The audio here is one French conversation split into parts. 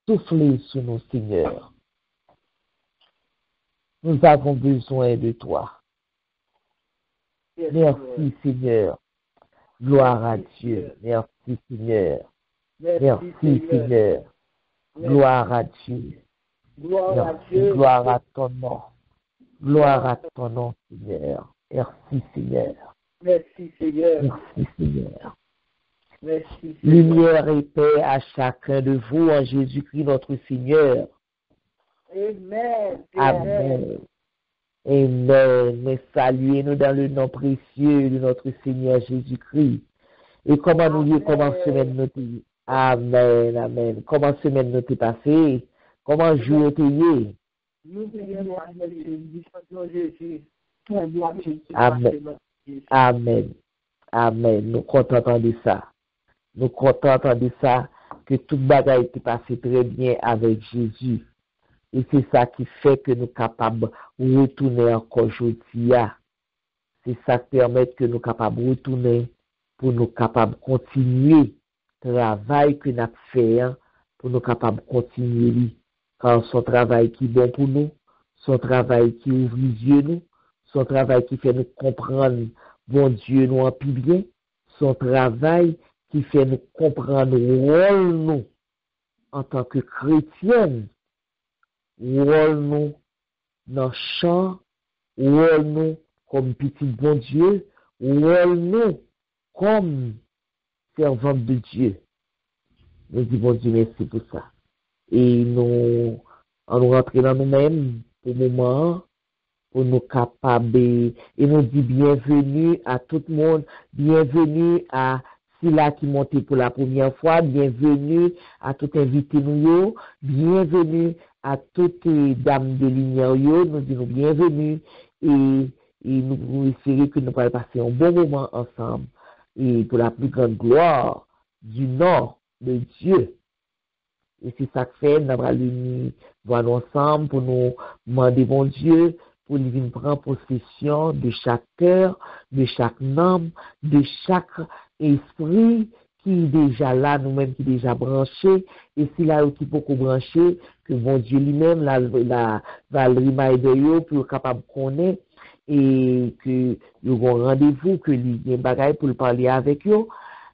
souffler sur nous, Seigneur. Nous avons besoin de toi. Merci, Seigneur. Gloire à Dieu. Merci, Seigneur. Merci, Seigneur. Gloire à Dieu. Merci, gloire à ton nom. Gloire à ton nom, Seigneur. Merci, Seigneur. Merci, Seigneur. Merci, Seigneur. Merci, Seigneur. Lumière et paix à chacun de vous en Jésus-Christ, notre Seigneur. Amen. Amen. Amen. Mais saluez-nous dans le nom précieux de notre Seigneur Jésus-Christ. Et comment nous comment semaine nous Amen, amen. Comment semaine nous t'est passée? Comment jour t'es? Nous prions à Jésus. Amen. Amen. Amen. Nous contentons de ça. Nous contentons de ça, que toute bagaille était passé très bien avec Jésus. Et c'est ça qui fait que nous sommes capables de retourner encore aujourd'hui. C'est ça qui permet que nous sommes capables de retourner pour nous capables de continuer le travail que nous avons fait, pour nous capables de continuer. Car son travail qui est bon pour nous, son travail qui ouvre les yeux nous, son travail qui fait nous comprendre, bon Dieu, nous en plus bien, son travail qui fait nous comprendre le rôle nous en tant que chrétienne, rôle nous dans le champ, rôle nous comme petit bon Dieu, rôle nous comme servante de Dieu. Nous disons Dieu merci pour ça. Et nous rentrons dans nous-mêmes pour le moment, pour nous capables, et nous dit bienvenue à tout le monde, bienvenue à Sila qui monte pour la première fois, bienvenue à tout invité nous, bienvenue à toutes les dames de lumière, nous disons bienvenue et nous espérons que nous allons passer un bon moment ensemble et pour la plus grande gloire du nom de Dieu. Et c'est ça que fait, nous allons voir ensemble pour nous demander bon Dieu, pour lui venir prendre possession de chaque cœur, de chaque âme, de chaque esprit qui est déjà là, nous-mêmes qui est déjà branché, et si là qui peut brancher, que bon Dieu lui-même va le reminder pour être capable de connaître, et que nous avons rendez-vous, que lui y a un bagage pour le parler avec eux,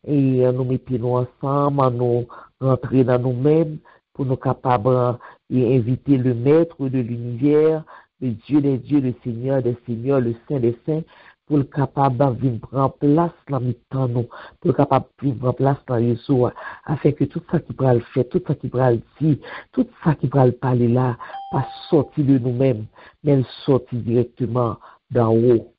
et nous mettons ensemble, nous rentrer dans nous-mêmes, pour nous capables d'inviter le maître de l'univers, le Dieu des dieux, le Seigneur des seigneurs, le Saint des saints, pour le capable de venir prendre place dans le nous, pour le capable de venir prendre place dans Yeshua, afin que tout ça qui va le faire, tout ça qui va le dire, tout ça qui va le parler là, pas sortir de nous-mêmes, mais sortir directement d'en haut.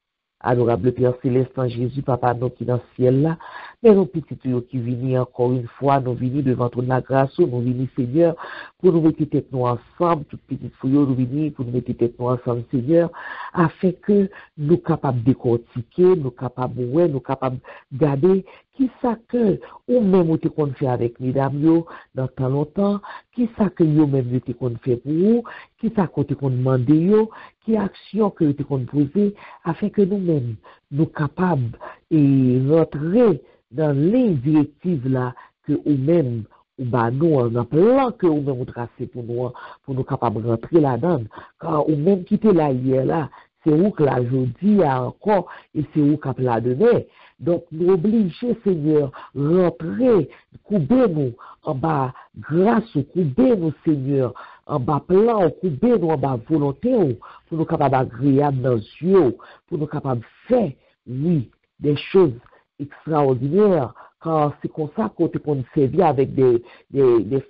Adorable Père Céleste en Jésus, Papa, nous qui dans le ciel là, mais nos petits tuyaux qui viennent encore une fois, nous venons devant ton la grâce, nous venons Seigneur, pour nous mettre tête nous ensemble, toutes petites fouilles, nous venons pour nous mettre tête nous ensemble, Seigneur, afin que nous capables de décortiquer, nous capables de nous capables de garder, qui ça que, ou même ou te qu'on fait avec mesdames yo, dans tant longtemps, qui ça que yo même te qu'on fait pour vous, qui ça que te qu'on demande yo, qui action que te qu'on poser, afin que nous-mêmes, nous capables et rentrer dans les directives là, que nous-mêmes, ou bah nous, on a plan que nous-mêmes nous tracer pour nous capables de rentrer là-dedans, car ou même quitter là hier là, c'est où que la jeudi a encore, et c'est où qu'on l'a donné. Donc, nous obliger, Seigneur, rentrer, couper nous en bas grâce, couper nous, Seigneur, en bas plan, couper nous en bas volonté, pour nous capables agréables dans les yeux, pour nous capables faire, oui, des choses extraordinaires, car c'est comme ça qu'on te servir avec des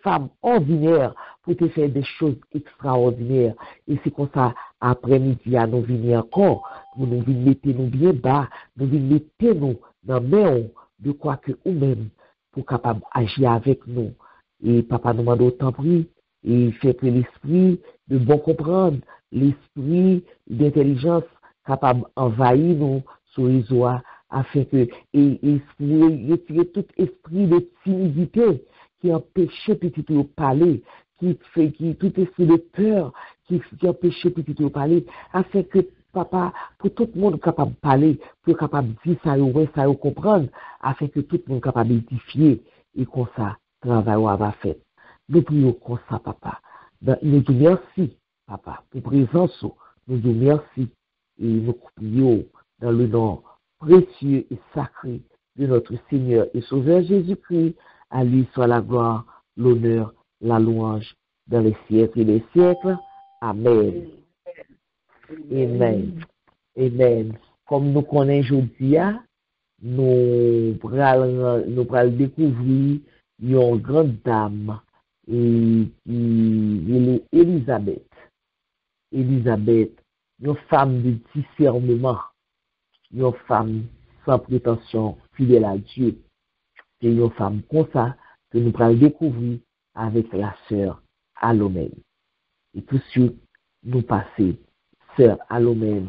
femmes ordinaires pour te faire des choses extraordinaires. Et c'est comme ça, après-midi, à nous venir encore, pour nous venir mettre nous bien bas, nous venir mettre nous dans main de quoi que nous-mêmes, pour capable agir avec nous. Et papa nous demande autant pris, et fait que l'esprit de bon comprendre, l'esprit d'intelligence capable d'envahir nous sur les oies, afin que, et retirer tout esprit de timidité qui empêche petit de parler, qui fait, tout esprit de peur qui empêche petit de parler, afin que papa, pour tout le monde capable de parler, pour capable de dire ça, ouais, ça, comprendre, afin que tout le monde capable d'édifier, et comme ça, travail va fait. Nous prions comme ça, papa. Nous te merci, papa, pour présence. Nous te merci et nous prions dans le nom précieux et sacré de notre Seigneur et Sauveur Jésus-Christ. À lui soit la gloire, l'honneur, la louange dans les siècles et les siècles. Amen. Amen. Amen. Comme nous connaissons aujourd'hui, nous pourrons découvrir une grande dame et qui est Élisabeth. Élisabeth, une femme de discernement, une femme sans prétention, fidèle à Dieu. C'est une femme comme ça que nous pourrons découvrir avec la sœur Alomène. Et tout de suite, nous passons sœur Alomène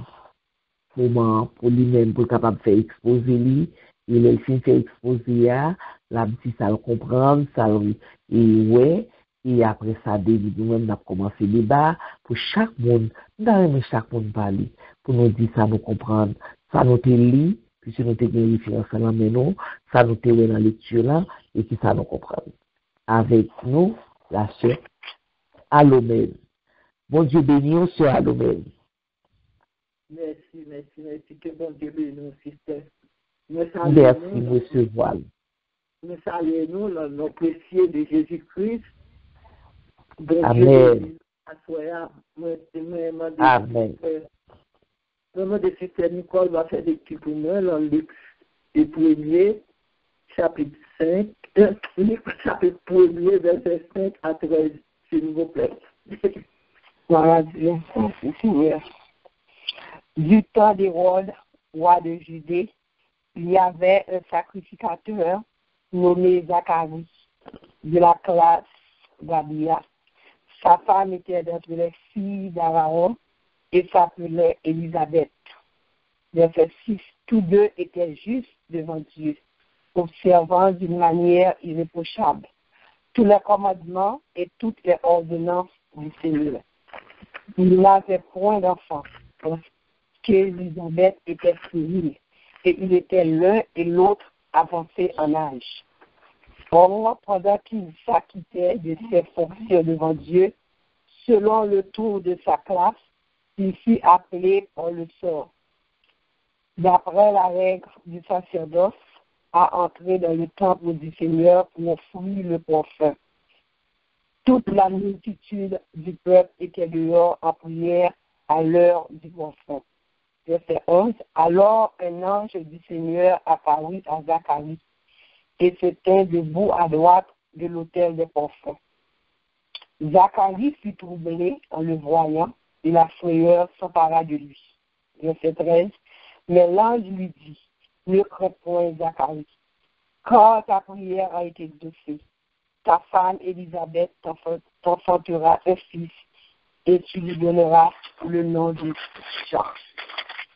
moment pour lui-même pour capable faire exposer lui il est fin fait exposer la petite ça le comprendre ça et ouais et après ça David nous-même n'a commencé le débat pour chaque monde dans chaque monde parler pour nous dire ça nous comprendre ça nous te lit puis nous te gagne référence là mais non ça nous te dans la lecture là et puis ça nous comprendre avec nous la sœur Alomène. Bon Dieu béni sœur Alomène. Merci, que bon Dieu bénisse, sister. Merci, monsieur Voile. Nous saluons le nom précieux de Jésus-Christ. Amen. Amen. Le nom de sister Nicole va faire des petits pour moi, dans Luc, le premier, chapitre 5, chapitre 1er, verset 5 à 13, s'il vous plaît. Voilà, Dieu, merci Seigneur. Du temps d'Hérode, roi de Judée, il y avait un sacrificateur nommé Zacharie, de la classe d'Abia. Sa femme était d'entre les filles d'Aaron et s'appelait Élisabeth. Verset 6. Tous deux étaient justes devant Dieu, observant d'une manière irréprochable tous les commandements et toutes les ordonnances du Seigneur. Il n'avait point d'enfant, parce qu'Élisabeth était stérile, et il était l'un et l'autre avancés en âge. Or, pendant qu'il s'acquittait de ses fonctions devant Dieu, selon le tour de sa classe, il fut appelé par le sort, d'après la règle du sacerdoce, à entrer dans le temple du Seigneur pour offrir le parfum. Toute la multitude du peuple était dehors en prière à l'heure du parfum. Verset 11. Alors un ange du Seigneur apparut à Zacharie et se tint debout à droite de l'autel des parfums. Zacharie fut troublé en le voyant et la frayeur s'empara de lui. Verset 13. Mais l'ange lui dit, ne crains point Zacharie, car ta prière a été exaucée. Ta femme Élisabeth t'enfantera un fils et tu lui donneras le nom de Jean.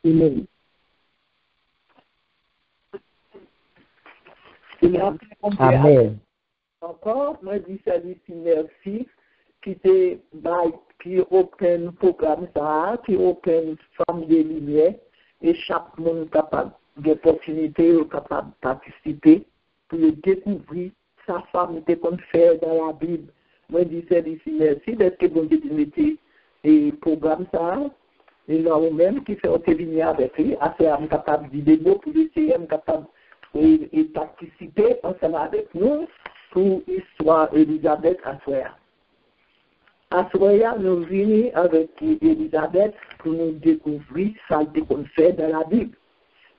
Amen. Amen. Encore, moi, je dis salut, merci, qui open programme ça, qui open Femme de Lumière, et chaque monde capable d'opportunité ou capable de participer pour le découvrir sa femme était comme faire dans la Bible. Moi, je dis salut, merci, d'être que bon Dieu mettez et programme ça, et nous-mêmes qui fait venir avec lui, assez capable de débat pour essayer, capable et participer ensemble avec nous pour l'histoire d'Élisabeth à Soya. À Soya, nous venons avec Élisabeth pour nous découvrir ça qu'on fait dans la Bible.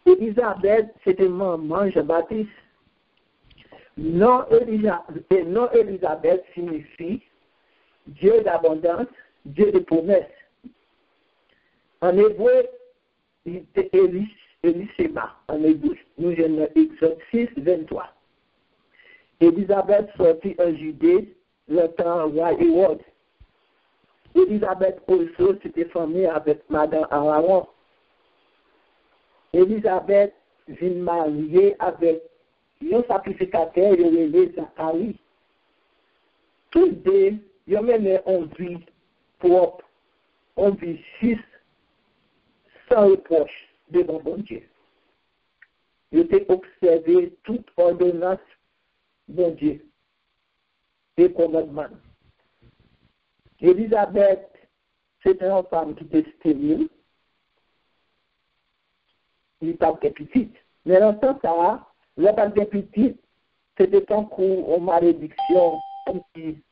Élisabeth, c'était maman Jean-Baptiste. Non Élisabeth signifie Dieu d'abondance, Dieu de promesses. En hébreu, il était Elisheba. En hébreu, nous avons Exode 6, 23. Élisabeth sortit en Judée, le temps roi Hérode. Élisabeth aussi s'était formée avec Madame Aaron. Élisabeth vient marier avec un sacrificateur, il Zacharie. Tous deux, ils menaient une vie propre, une vie juste, sans reproche devant bon Dieu. Ils étaient observé toute ordonnance bon Dieu. et commandement. Élisabeth, c'était une femme qui était stérile. Il n'était pas petite. Mais dans ce temps, le pas de petite, c'était un coup en malédiction, comme si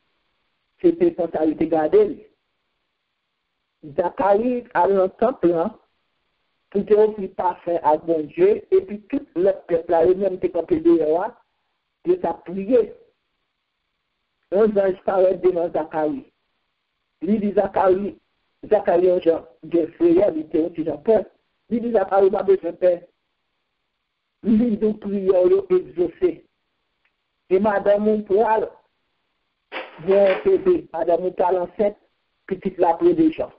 c'était quand ça a été gardé. Zacharie a un temple, tout est aussi parfait à bon Dieu, et puis tout le peuple a même été campé dehors, il a prié. Un ange paraît devant Zacharie. Il dit Zacharie, un genre de frère, il était aussi un père. Il dit Zacharie, pas besoin de père. Il dit prière exaucée. Et madame Montréal, vient bébé, madame Montréal enceinte, petite la prière déjà.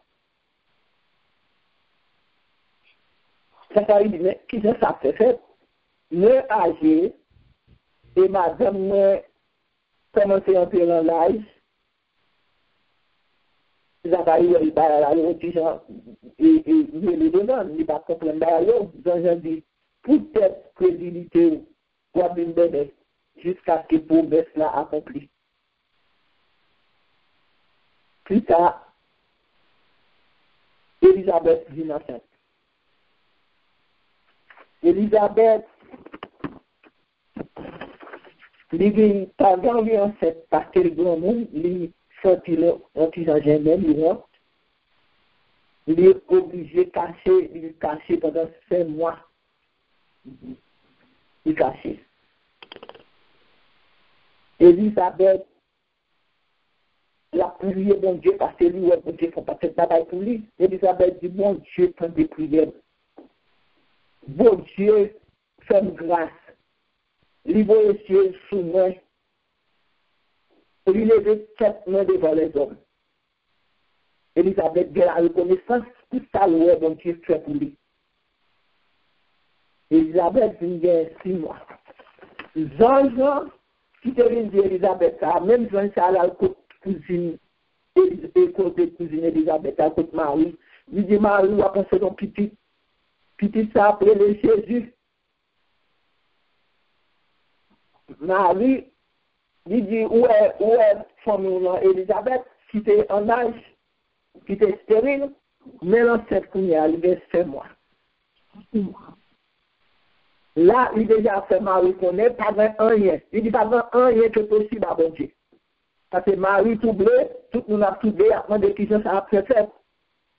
Zacharie dit, mais qui ça fait? Le âgé et madame commencé à entrer dans l'âge. Zacharie, il va à la religion et les demandes, il va comprendre d'ailleurs. Jean dit, peut-être crédulité ou une bébé jusqu'à ce que promesse là accomplie. Plus tard, Élisabeth vit enceinte. Élisabeth, il pas gagné enceinte parce que le grand monde, il sorti le petit germain, il est obligé de cacher pendant 5 mois. Il caché. Élisabeth, la prière bon Dieu, parce que lui, bon Dieu, faut pas cette bataille pour lui. Élisabeth dit, bon Dieu, prend des prières. Bon Dieu, fais-moi grâce. Livre les cieux sous moi. Lui lever 7 mains devant les hommes. Élisabeth de la reconnaissance, tout ça, le bon Dieu fait pour lui. Élisabeth vient 6 mois. Jean, qui te vient dire Élisabeth, même Jean, ça a la cousine, et côté cousine Élisabeth, à côté Marie. Il dit, Marie, on va penser ton petit. Petit, ça appelé le Jésus. Marie, il dit, où est famille Élisabeth, qui était en âge, qui était stérile, mais l'enceinte qu'on y a arrivé 5 mois. Là, il déjà fait Marie connaît, pas un rien. Il dit, pas un rien que possible à bon Dieu. Parce que Marie troublée, tout le monde a troublé, après des questions, ça a fait.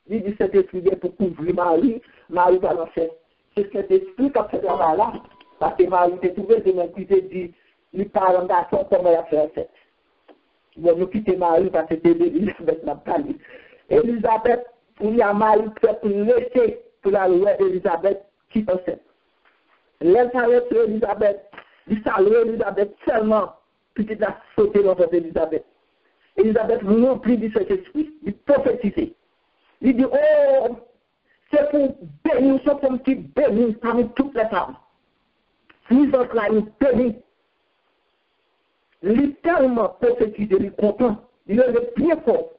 Il dit, cet esprit pour couvrir Marie, Marie va l'enceinte. C'est cet esprit qui a fait là, parce que Marie était trouvée, de même qui te dit, les parents d'Asson, comment elle a fait enceinte. Bon, nous quitter Marie parce que c'était Elisabeth n'a pas dit. Elisabeth, il y a Marie pour laisser pour la loi Elisabeth qui enceinte. L'elle s'arrête sur Elisabeth, il salue Elisabeth seulement, puis il a sauté dans votre Elisabeth. Elisabeth remplit de cet esprit, il prophétisait. Il dit, oh, c'est pour bénir, c'est comme qui bénit parmi toutes les femmes. Nous autres là, nous bénissons. Il est tellement prophétisé, il est content, il est bien fort.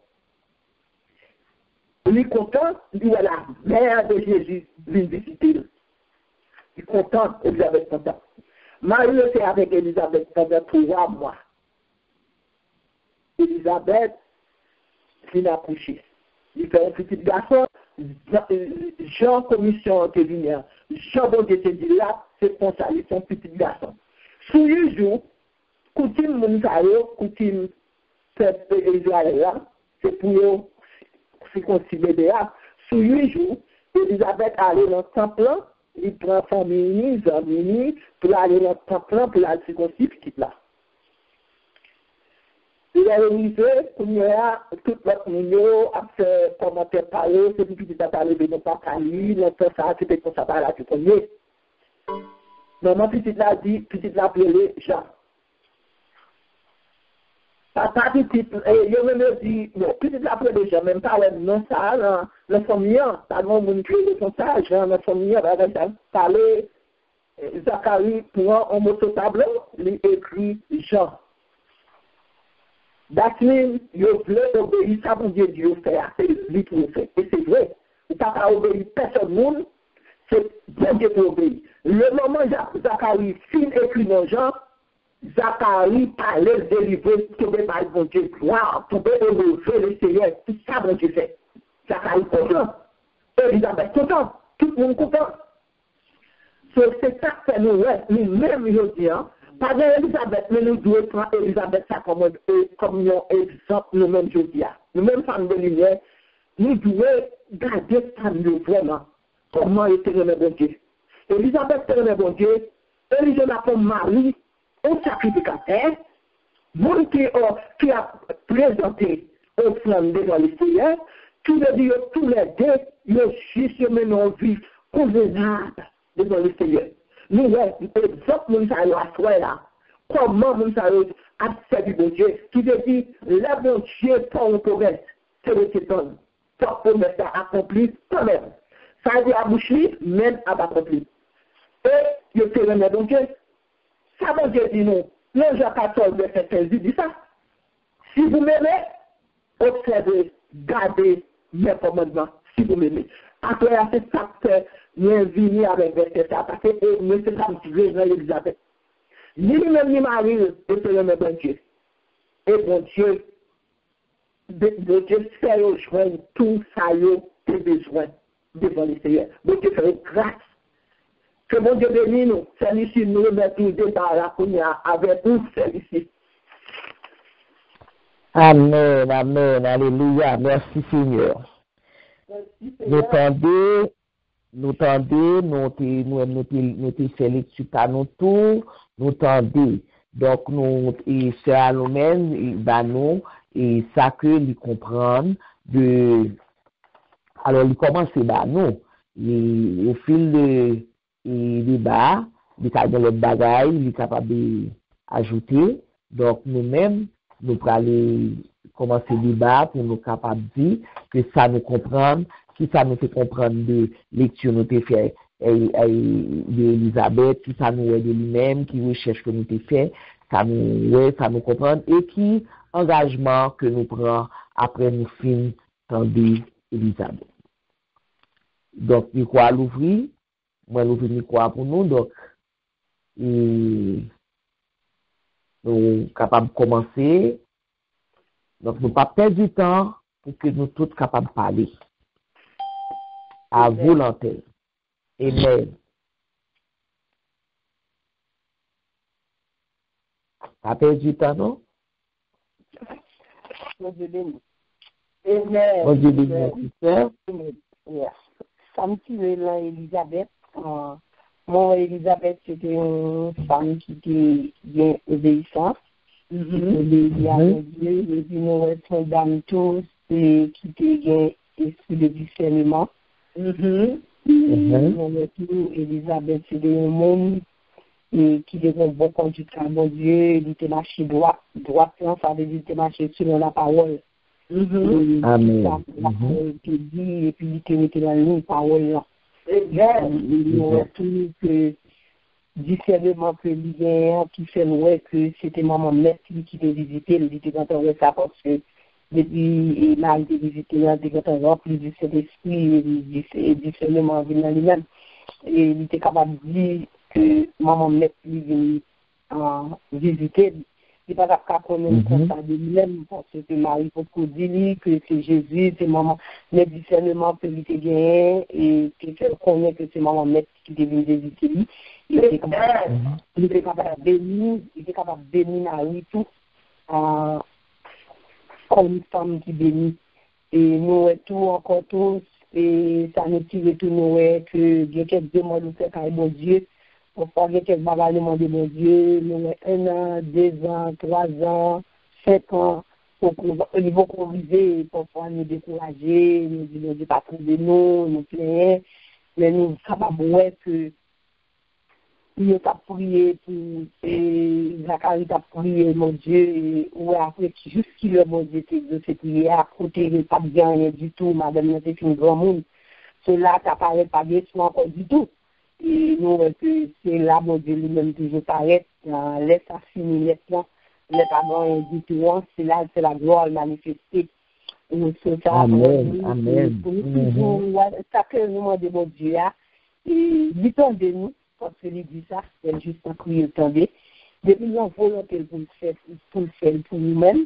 Il est content, il est la mère de Jésus, vient visiter. Il est content, Elisabeth content. Marie était avec Elisabeth pendant 3 mois. Elisabeth vient accoucher. Il fait un petit garçon, Jean commission de lumière. Jean bon Dieu te dit là, c'est pour ça, il est un petit garçon. Sous le jour, coutume Mounsayo, coutume peuple Israël là, c'est pour se considérer là. Sous 8 jours, Elisabeth allait dans le temple, il prend famille, amis, pour aller dans le temple, pour aller se considérer là. Il est arrivé, pour nous, tout le monde a fait commentaire parler, c'est depuis qu'il a parlé de nos partenaires, notre ça, c'était pour ça, là, tu connais. Maman, petite l'a dit, petite l'a appelé Jean. Papa, petite, il me dit, non, petite l'a appelé Jean, même pas, non, ça, la famille, pas non, mon cul, comme ça, Jean, la famille, parler, Zacharie, pour un mot tableau, il écrit Jean. That means you voulez obéir, ça vous dit Dieu fait, c'est lui qui le fait. Et c'est vrai. Vous ne pouvez pas obéir personne monde, c'est bien Dieu pour obéir. Le moment Zacharie fin écrit dans Jean, Zacharie parlait, délivrer, tomber par le bon Dieu, gloire, tomber élever le Seigneur, tout ça, bon Dieu fait. Zacharie content, Elisabeth content, tout le monde content. C'est ça que nous, nous-mêmes, je dis, pas d'Elisabeth, mais nous devons prendre Elisabeth ça comme un exemple, nous-mêmes, je dis. Nous-mêmes, femmes de lumière, nous devons garder ça, nous, vraiment, comment était le bon Dieu. Elisabeth était le bon Dieu, Élisée n'a pas mari, un sacrificateur, mon qui a présenté offrande devant le Seigneur, tous les deux, ils juste mené une vie convenable devant le Seigneur. Nous, exemple, nous allons asseoir là. Comment nous allons servir bon Dieu, qui veut dire, le bon Dieu, pour une promesse, c'est le téton. Pour promesse accomplie quand même. Ça a dit à bouche libre, même à accompli. Et, je te remets bon Dieu. Ça, bon Dieu dit nous. Le Jean 14, verset 15, dit ça. Si vous m'aimez, observez, gardez mes commandements. Si vous m'aimez. Après, c'est ça que nous venons avec verset ça. Parce que nous sommes comme tu veux, Elisabeth. Ni lui-même, ni Marie, et se remet bon Dieu. Et bon Dieu, fait rejoindre tout ça, tes besoins devant le Seigneur. Bon Dieu fait grâce. Que bon Dieu bénisse nous, celui-ci nous remet tout débarras avec nous, celui-ci. Amen, amen, alléluia, merci Seigneur. Nous tendez, nous fait lecture par nous tout, nous tendez. Donc, nous, et c'est à nous-mêmes, nous, et ça que nous comprendre de, alors, il commence par nous, au fil de, débat, il y a le bagage, il est capable d'ajouter. Donc, nous-mêmes, nous allons commencer le débat pour nous capables de dire que ça nous comprend, qui ça nous fait comprendre de lecture nous avons fait d'Elisabeth, qui ça nous aide de lui-même, qui recherche que nous avons fait, ça nous comprend, et qui engagement que nous prenons après nous finir de Elisabeth. Donc, il faut l'ouvrir. Moi, nous venons quoi pour nous, donc, nous sommes capables de commencer. Donc, nous ne pas perdre du temps pour que nous tous capables de parler. À volonté. Amen. Pas perdre du temps, non? Mon Dieu béni. Mon Dieu béni, sister. Yes. Ça me tire là, Elisabeth. Moi, Elisabeth, c'était une femme qui était bien obéissante. Qui était avec Dieu. Et puis, nous sommes dames tous qui étaient bien esprit de discernement. Elisabeth, c'était un monde qui était un bon conducteur à mon Dieu. Il était marché droit, ça veut dire qu'il était marché selon la parole. Amen. Et puis, il était dans la parole là. Il tout que discernement que l'hiver qui fait que c'était maman Mette qui était visité, il était content de ça parce que depuis il a été visité, il était content rempli de cet esprit et discernement venant lui-même. Et il était capable de dire que maman Mette lui venait visiter. Il n'est pas capable de connaître ça de lui-même parce que Marie peut dire que c'est Jésus, c'est maman, mais discernement peut lui gagner et qu'il connaît que c'est maman Mette qui devait visiter lui. Il était capable de bénir Marie tout comme une femme qui bénit. Et nous, tout encore tous, et ça nous tire tout nous, que il y a quelques demandes nous fait quand bon Dieu. Parfois, il y a quelques bagages demandés, mon Dieu, nous, 1 an, 2 ans, 3 ans, 5 ans, au niveau qu'on vivait, parfois nous décourager, nous disons, Dieu pas trouvé nous plaignons, mais nous, ça va voir que il a prié pour Zacharie a prié, mon Dieu, et après, juste qu'il a, mon Dieu, c'est prié, à côté, il n'a pas bien rien du tout, madame, c'est un grand monde. Cela t'apparaît pas bien souvent encore du tout. Et nous, c'est là, mon Dieu, lui-même, toujours paraît, laisse à finir, laisse-là, laisse à rien du tout, c'est là, c'est la gloire manifestée. Amen, amen. Ça fait vraiment de mon Dieu, et dit-on de nous, parce que lui dit ça, c'est juste un cri attendez. depuis nous avons volonté pour le faire pour nous-mêmes,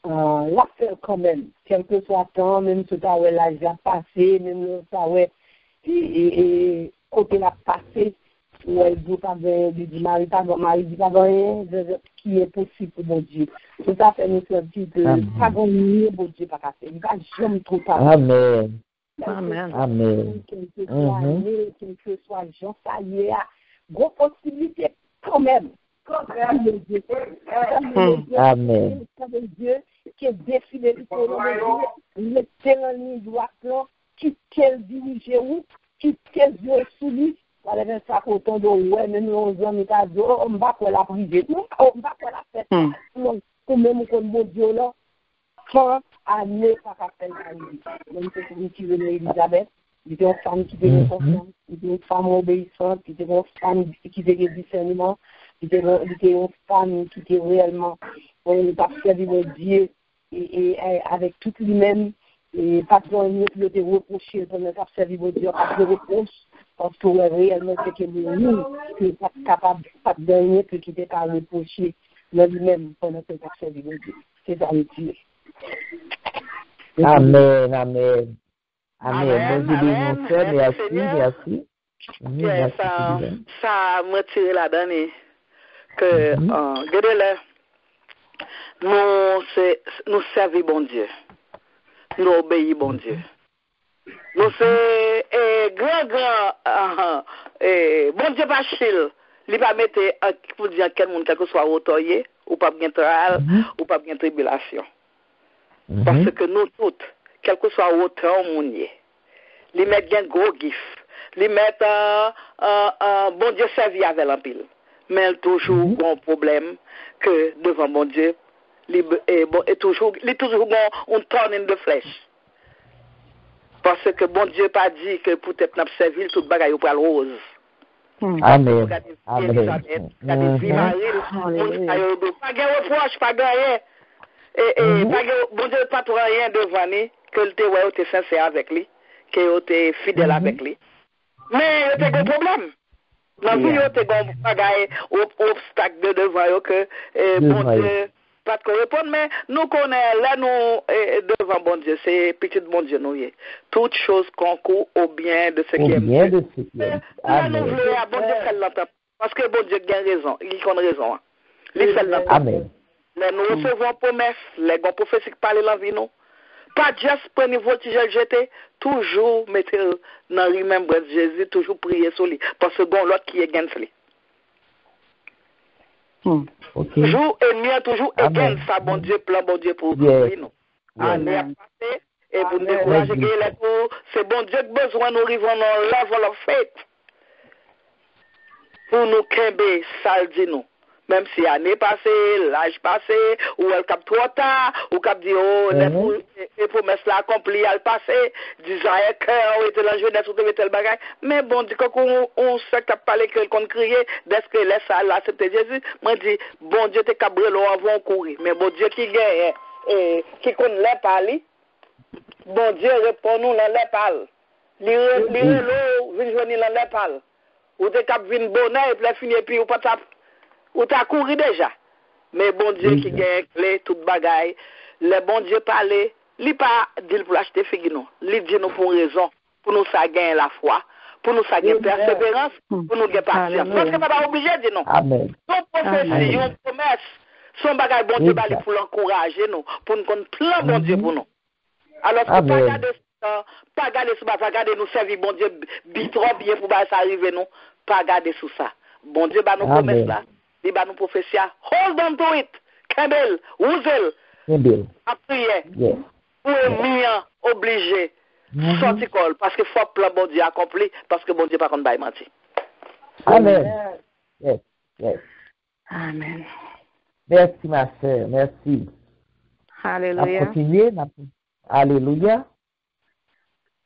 la faire quand même, quel que soit le temps, même si l'âge a passé, même si côté l'a passé, où elle dit pas du mari, pas de mari, dit pas rien, qui est possible pour mon Dieu. Tout à fait, nous sommes dit de pas gagner, mon Dieu, pas casser. Il va jamais trop tard. Amen. Amen. Amen. Quel que soit Jean, ça y est, grosse possibilité quand même. Amen. Dieu qui est défilé pour le terrain droit plan, qui quel diriger où, qui quel Dieu sous lui. Voilà, ben ça autant de ouais, même nos amis ta dit on va pour la priver, non, on va pour la fête. Non, pour même comme bon Dieu là, quand année pas capable d'arriver. Même c'est une qui venait Elisabeth, il était une femme qui était confiante, il était une femme obéissante, il était une femme qui avait du discernement, il était une femme qui était réellement pas servi de Dieu et avec tout lui-même et pas de te reprocher pendant qu'il a servi de Dieu, pas de reproche. Parce que réellement, c'est que nous, qui n'est pas capable de gagner, que qui n'était pas reproché lui-même pendant que ça servi de Dieu. C'est ça le Dieu. Amen, amen. Amen. Bon Dieu, merci. Ça m'a tiré la donne que, regardez-le, nous servons bon Dieu. Nous obéissons bon Dieu. Nous c'est grand bon Dieu pas chill. Il pas mettre pour dire quel monde quel que soit autoyé ou pas bien travail ou pas bien tribulation. Parce que nous toutes, quel que soit autant monde, ils mettent un gros gif. Ils mettent bon Dieu servi avec l'empile. Mais toujours un problème que devant bon Dieu, il toujours on tourne de flèche. Parce que bon Dieu pas dit que pour être notre servile, tout bagaille pour le rose. Amen. Pas de reproche, pas de rien. Bon Dieu pas trop rien devant lui, que le était sincère avec lui, que était fidèle avec lui. Mais il y a un problème. Dans le vie, il y a un bagaille, obstacle de devant que bon Dieu pas de répondre, mais nous connaissons, là, nous, devant bon Dieu, c'est petit bon Dieu, nous, toutes choses concourent au bien de ce qui est bien. Là, nous voulons à bon Dieu qu'elle l'entend, parce que bon Dieu a raison, il a raison. Les seuls l'entend. Mais nous recevons promesses, les grands prophéties qui parlent dans la vie, nous. Pas juste prendre une voltige le jeter, toujours mettre dans remembrance de Jésus, toujours prier sur lui, parce que bon, l'autre qui est gagne lui. Toujours et mieux, toujours again ça, bon Dieu, plan, bon Dieu pour nous. Année à passer, et pour nous décourager, c'est bon Dieu qui a besoin, nous arrivons dans level of faith. Pour nous quimber, ça le dit nous. Même si l'année passée, l'âge passé, ou elle cap trop tard, ou cap dit, oh, les promesses là accomplies, elle passé, disant, cœur, ou était la jeunesse, ou était tel bagage. Mais bon, dit, quand on sait que parlé, qu'on criait, dès que laisse ça, l'accepter Jésus, moi, dit, bon Dieu, t'es cabrelo avant courir. Mais bon Dieu qui gagne, qui connaît les parler, bon Dieu répond nous dans les parles. Lire l'eau, vient joindre dans les parles. Ou t'es cap vin bonheur, et puis finir, puis ou pas tap. Ou t'as couru déjà. Mais bon Dieu qui gagne clé, toute bagaille. Le bon Dieu parle, il pas dit pour acheter figue non. Il dit nous pour raison, pour nous ça gagner la foi, pour nous ça gagner persévérance, pour nous gagner patience. Parce que pas obligé de non. Amen. Son prophétie, une promesse, son bagaille bon Dieu parle pour l'encourager nous, pour nous connaître plein bon Dieu pour nous. Alors pas garder ça, pas garder ça, pas garder nous servir bon Dieu trop bien pour ça arriver nous, pas garder sous ça. Bon Dieu ba nous promesse là. Il va nous prophétiser. Hold on to it. Kembel, Ouzel. À prier. Pour être obligé. Sorti col. Parce que faut plan bon Dieu accompli. Parce que bon Dieu pas contre bail menti. Amen. Yes. Amen. Merci ma sœur. Merci. Alléluia. Continuez. Alléluia.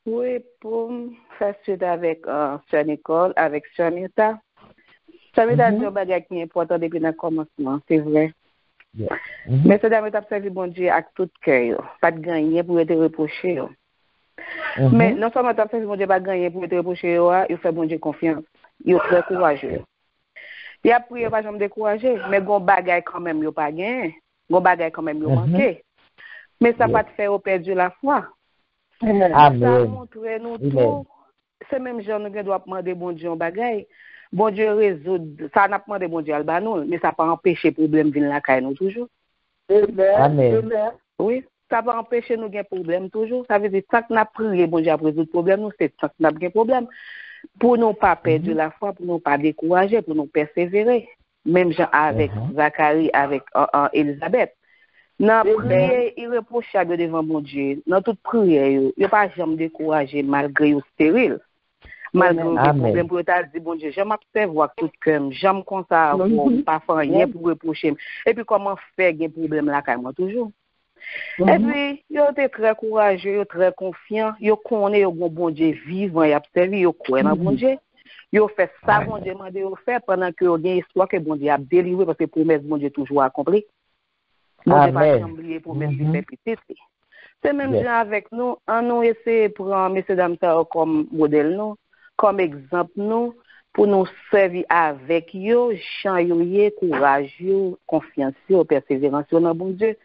Oui, pour faire suite avec Sœur Nicole, avec Sœur Nita. Ça veut dire que c'est qui est important depuis le commencement, c'est vrai. Mais ça doit être servi bon Dieu avec tout cœur, pas de gagner pour être reproché. Mais non seulement tu servi bon Dieu pas de gagner pour être reproché, il fait bon Dieu confiance, il fait courageux. Il a prié pas jamais décourager, mais gon bagay quand même yo pas gagné, gon bagay quand même yo manqué. Mais ça pas te faire perdre la foi. Amen. Ça montre nous tout. C'est même gens nous doit demander bon Dieu un bagay. Bon Dieu résout ça n'a pas demandé bon Dieu alba nous, mais ça pas empêcher problème venir la caille nous toujours. Amen. Oui, ça va empêcher nous gagner problème toujours. Ça veut dire tant que n'a prié bon Dieu a résoudre problème nous, c'est tant que n'a gagner problème. Pour nous pas perdre la foi, pour nous pas décourager, pour nous persévérer. Même gens avec Zacharie, avec Elisabeth. Dans prière irréprochable devant mon Dieu, dans toute prière, il n'y a pas jamais découragé malgré le stérile. Malgré les problèmes, pour dire, bon Dieu, j'aime observer tout cœur, j'aime comme ça, pas faire rien pour reprocher. Et puis, comment faire des problèmes là, quand même, toujours. Et puis, il était très courageux, très confiant, il connaît le bon Dieu vivant, il observe, il croit dans bon Dieu. Il fait ça, bon Dieu m'a dit, il fait pendant que il y a une histoire que bon Dieu a délivré, parce que promesse, bon Dieu, toujours accompli. Bon Dieu, pas oublier promesse du fait petit. C'est même gens avec nous, on nous essaie de prendre messieurs dames comme modèle, nous, comme exemple, nous, pour nous servir avec eux, chant courageux, confiance, persévérance dans bon Dieu.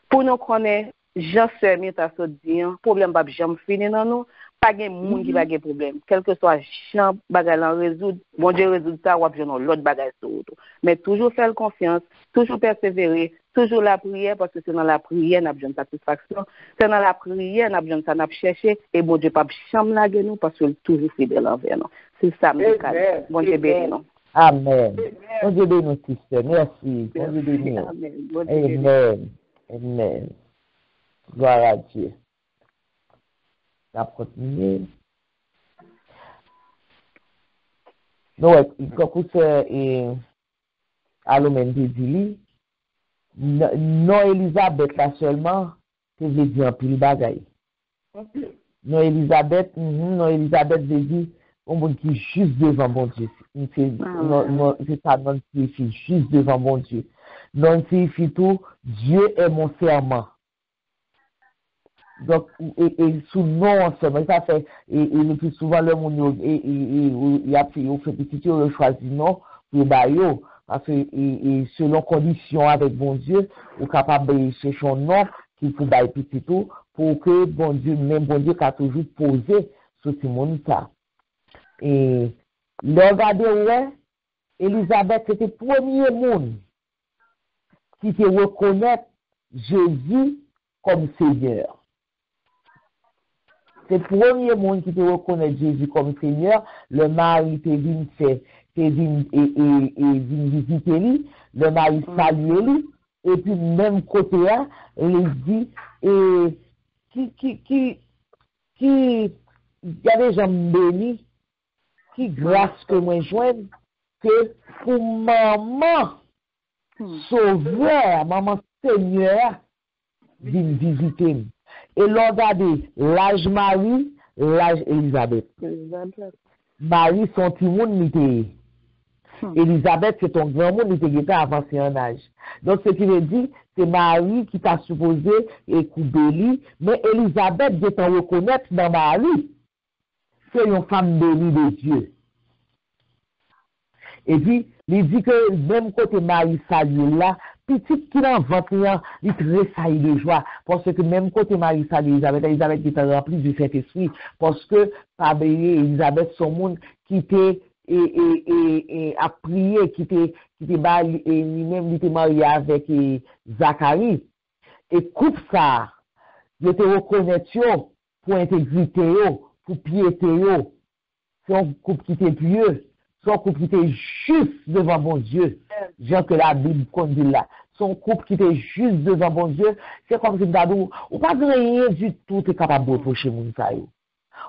Pour nous connaître, Jean Sermi t'a dit, problème pas jamais fini dans nous, pas de monde qui va avoir problème. Quel que soit champ bagage en résoudre, bon Dieu résoudre ça ou bien l'autre bagage sur autre. Mais toujours faire confiance, toujours persévérer, toujours la prière parce que c'est dans la prière n'a besoin de satisfaction, c'est dans la prière n'a besoin de ça n'a chercher et bon Dieu pas jamais la nous parce que toujours fidèle envers nous. C'est ça me calme. Bon Dieu béni nous. Amen. Bon Dieu béni nous sister. Merci. Bon Dieu béni. Amen. Amen. Gloire à Dieu. On va continuer. Donc, comme c'est à l'homme de Dili, non Elisabeth là seulement, c'est veut dire un pile bagaille. Non Elisabeth veut dire un bon qui juste devant bon Dieu. C'est ça, non signifie juste devant bon Dieu. Non signifie tout, Dieu est mon serment. Donc, et sous nom seulement, ça fait, et le plus souvent, le monde, il a fait petit, il a choisi non pour bailler, parce que, selon condition avec bon Dieu, ou capable de chercher un nom qui peut bailler petit tout, pour que bon Dieu, même bon Dieu, qui a toujours posé sur ce monde ça. Et, le regardez, ouais, Elisabeth, c'était le premier monde qui te reconnaît Jésus comme Seigneur. C'est le premier monde qui te reconnaît Jésus comme Seigneur. Le mari te vient visiter lui, le mari salue lui, et puis même côté là, il dit, qui y a des gens bénis, qui grâce que moi joigne, que pour maman sauveur, maman Seigneur, vient visiter. Et l'on regarde l'âge Marie, l'âge Elisabeth. Marie, son petit monde, n'était. Elisabeth, c'est ton grand monde, n'était avancé en âge. Donc, ce qui veut dire, c'est Marie qui t'a supposé écouter, mais Elisabeth, je t'en reconnaître dans Marie. C'est une femme bénie de Dieu. Et puis, il dit que même côté Marie salue là, petite qui dans 21, il tressaille de joie. Parce que même côté Marie salue Elisabeth qui est remplie du Saint-Esprit. Parce que, par Elisabeth, son monde qui était, a prié, qui était, lui-même, il était marié avec Zacharie. Et coupe ça, il te reconnaît pour intégrité, pour piété, c'est un couple qui était pieux. Son couple qui était juste devant mon Dieu, genre que la Bible conduit là. Son couple qui était juste devant mon Dieu, c'est comme si vous ou pas rien du tout est capable de reprocher mon taillot.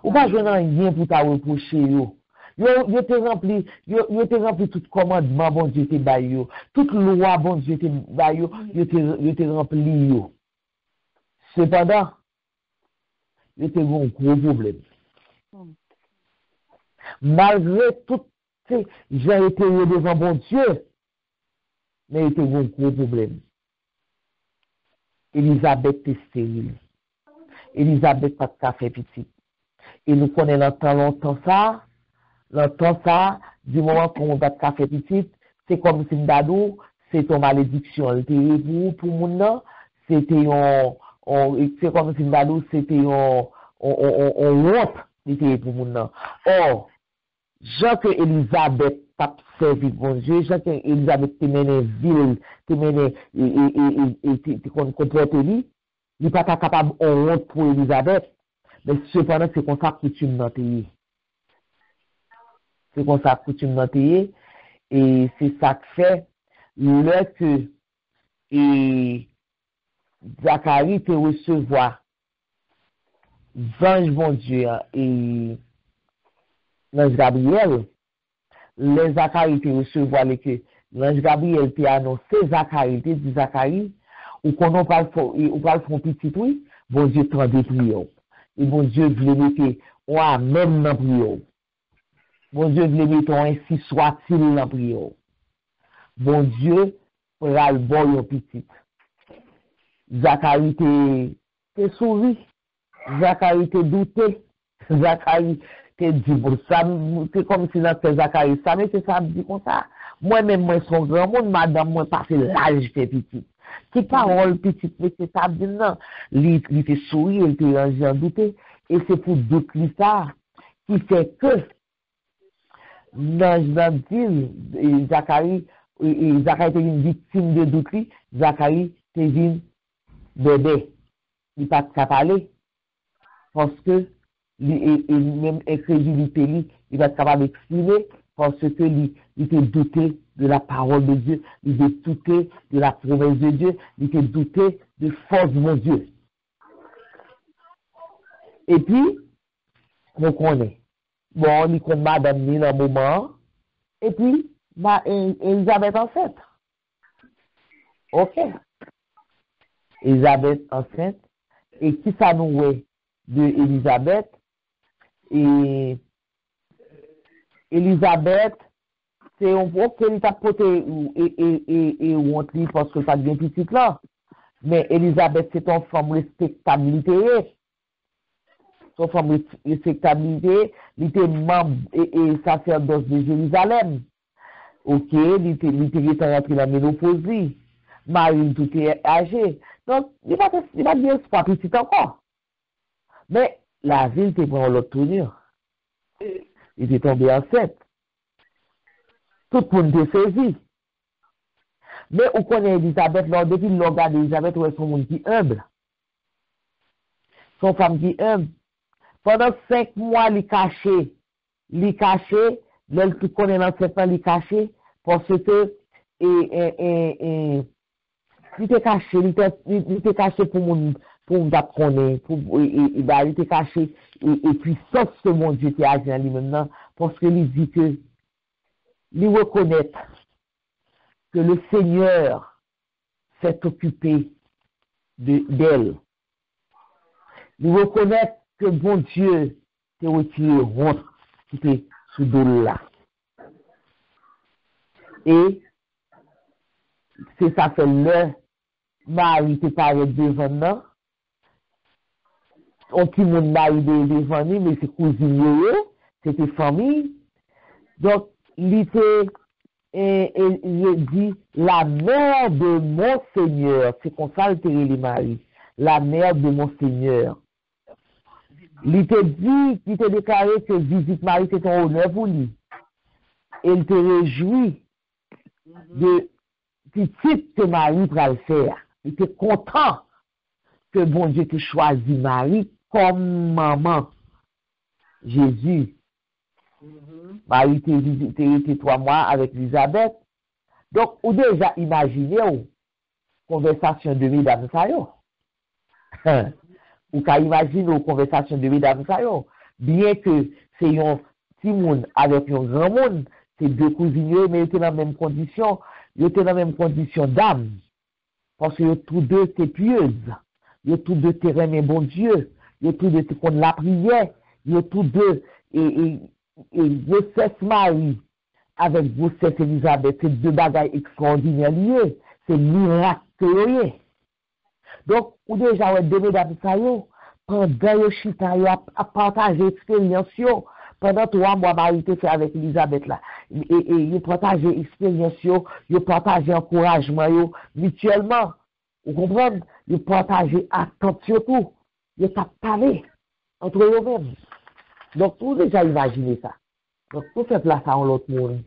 Ou pas rien pour ta reprocher yo. Yo te rempli tout commandement bon Dieu te baille yo. Toute loi bon Dieu te baille yo, yo te rempli yo. Cependant, yo te un gros problème. Malgré tout j'ai été devant bon Dieu, mais il était un gros problème. Elisabeth est stérile. Elisabeth pas de café petit. Et nous connaissons longtemps ça, du moment qu'on a de café petit, c'est comme si m'dadou, c'est ton malédiction, pour moun c'était c'est comme si m'dadou, c'était on honte, c'était pour moun. Or, Jean que Elisabeth a servi bon Dieu, Jean que Elisabeth te mène ville, te mène te comporte lui, il n'est pas capable de honte pour Elisabeth, mais cependant c'est comme ça coutume dans pays. C'est comme ça coutume dans pays, et c'est ça que fait le que Zacharie te recevoir l'ange bon Dieu et l'ange Gabriel, les Zacharie te recevoir que l'ange Gabriel te annoncé Zacharie, te dit Zacharie, ou qu'on on parle font petit oui, bon Dieu t'en prière. Et bon Dieu voulait mettre on amen dans prière. Bon Dieu voulait mettre ainsi soit-il dans prière. Bon Dieu fera le bon petit. Zacharie te souri. Zacharie te douté. Zacharie te dit, bon, ça, c'est comme si dans Zacharie, ça, mais c'est ça, me dit comme ça. Moi-même, moi, son grand monde, madame, moi, passé l'âge, fait petit. Qui parole petite, mais c'est ça, dit non. Il te sourit, il te range en douté. Et c'est pour doute ça qui fait que, dans le Zacharie était une victime de doute, Zacharie était une bébé. Il n'a pas de parler. Parce que, même incrédulité, il va être capable d'exprimer parce que il était douté de la parole de Dieu, il était douté de la promesse de Dieu, il était douté de force de mon Dieu. Et puis, on connaît. Bon, on y connaît madame ni dans le moment. Et puis, Elisabeth enceinte. Ok. Elisabeth enceinte. Et qui ça nous est de Elisabeth? Et Elisabeth, c'est un peu qu'elle t'a porté et honte parce que ça devient petite là. Mais Elisabeth, c'est une femme respectabilité. Son femme respectabilité, il était membre et sacerdoce de Jérusalem. Ok, il était rentré dans la ménopause. Marie, tout est âgé. Donc, il va dire c'est pas petit encore. Mais la ville te prend l'autre tournure. Il était tombé enceinte. Tout le monde était saisi. Mais on connaît Elisabeth, depuis le regard d'Elisabeth, où est son monde qui humble. Son femme qui humble. Pendant 5 mois, il caché, l'elle qui connaît l'enseignement, il caché, parce que, il était caché pour mon connaître, il était caché, et puis, sauf ce mon Dieu qui a agi en lui maintenant, parce qu'il dit que, il reconnaît que le Seigneur s'est occupé d'elle. Il reconnaît que bon Dieu t'a retiré honte qui était sous dos là. Et c'est ça fait le mari te paraît devant nous. On qui mon mari devant nous, mais c'est cousinier, c'était famille. Donc, il était, il dit, la mère de mon Seigneur, c'est comme ça le les maris, la mère de mon Seigneur. Il te dit, il te déclaré que visite Marie c'est ton honneur pour lui. Il te réjouit de petite que Marie va le faire. Il était content que bon Dieu te choisi Marie comme maman. Jésus. Marie te visité 3 mois avec Elisabeth. Donc, ou déjà imaginez conversation de mesdames ça yo. Ou qu'à imaginer aux conversations de mesdames ça yo. Bien que c'est un petit monde avec un grand monde, c'est 2 cousiniers, mais ils étaient dans la même condition. Ils étaient dans la même condition d'âme. Parce que tous deux étaient pieuses. Ils tous deux étaient aimés bon Dieu. Ils tous deux étaient contre la prière. Ils tous deux et grossesse Marie avec grossesse Elisabeth, c'est 2 bagailles extraordinaires liées. C'est miraculeux. Donc, ou déjà, ouais, 2 mesdames ça yo, pendant yo chita yo, à partager expérience yo, pendant 3 mois, Marie te fait avec Elisabeth là. ils partagent expérience, ils partagent encouragement mutuellement. Vous comprenez? Ils partagent attente surtout. Ils tapent parler entre eux-mêmes. Donc, vous déjà imaginez ça. Donc, pour faire place à l'autre monde,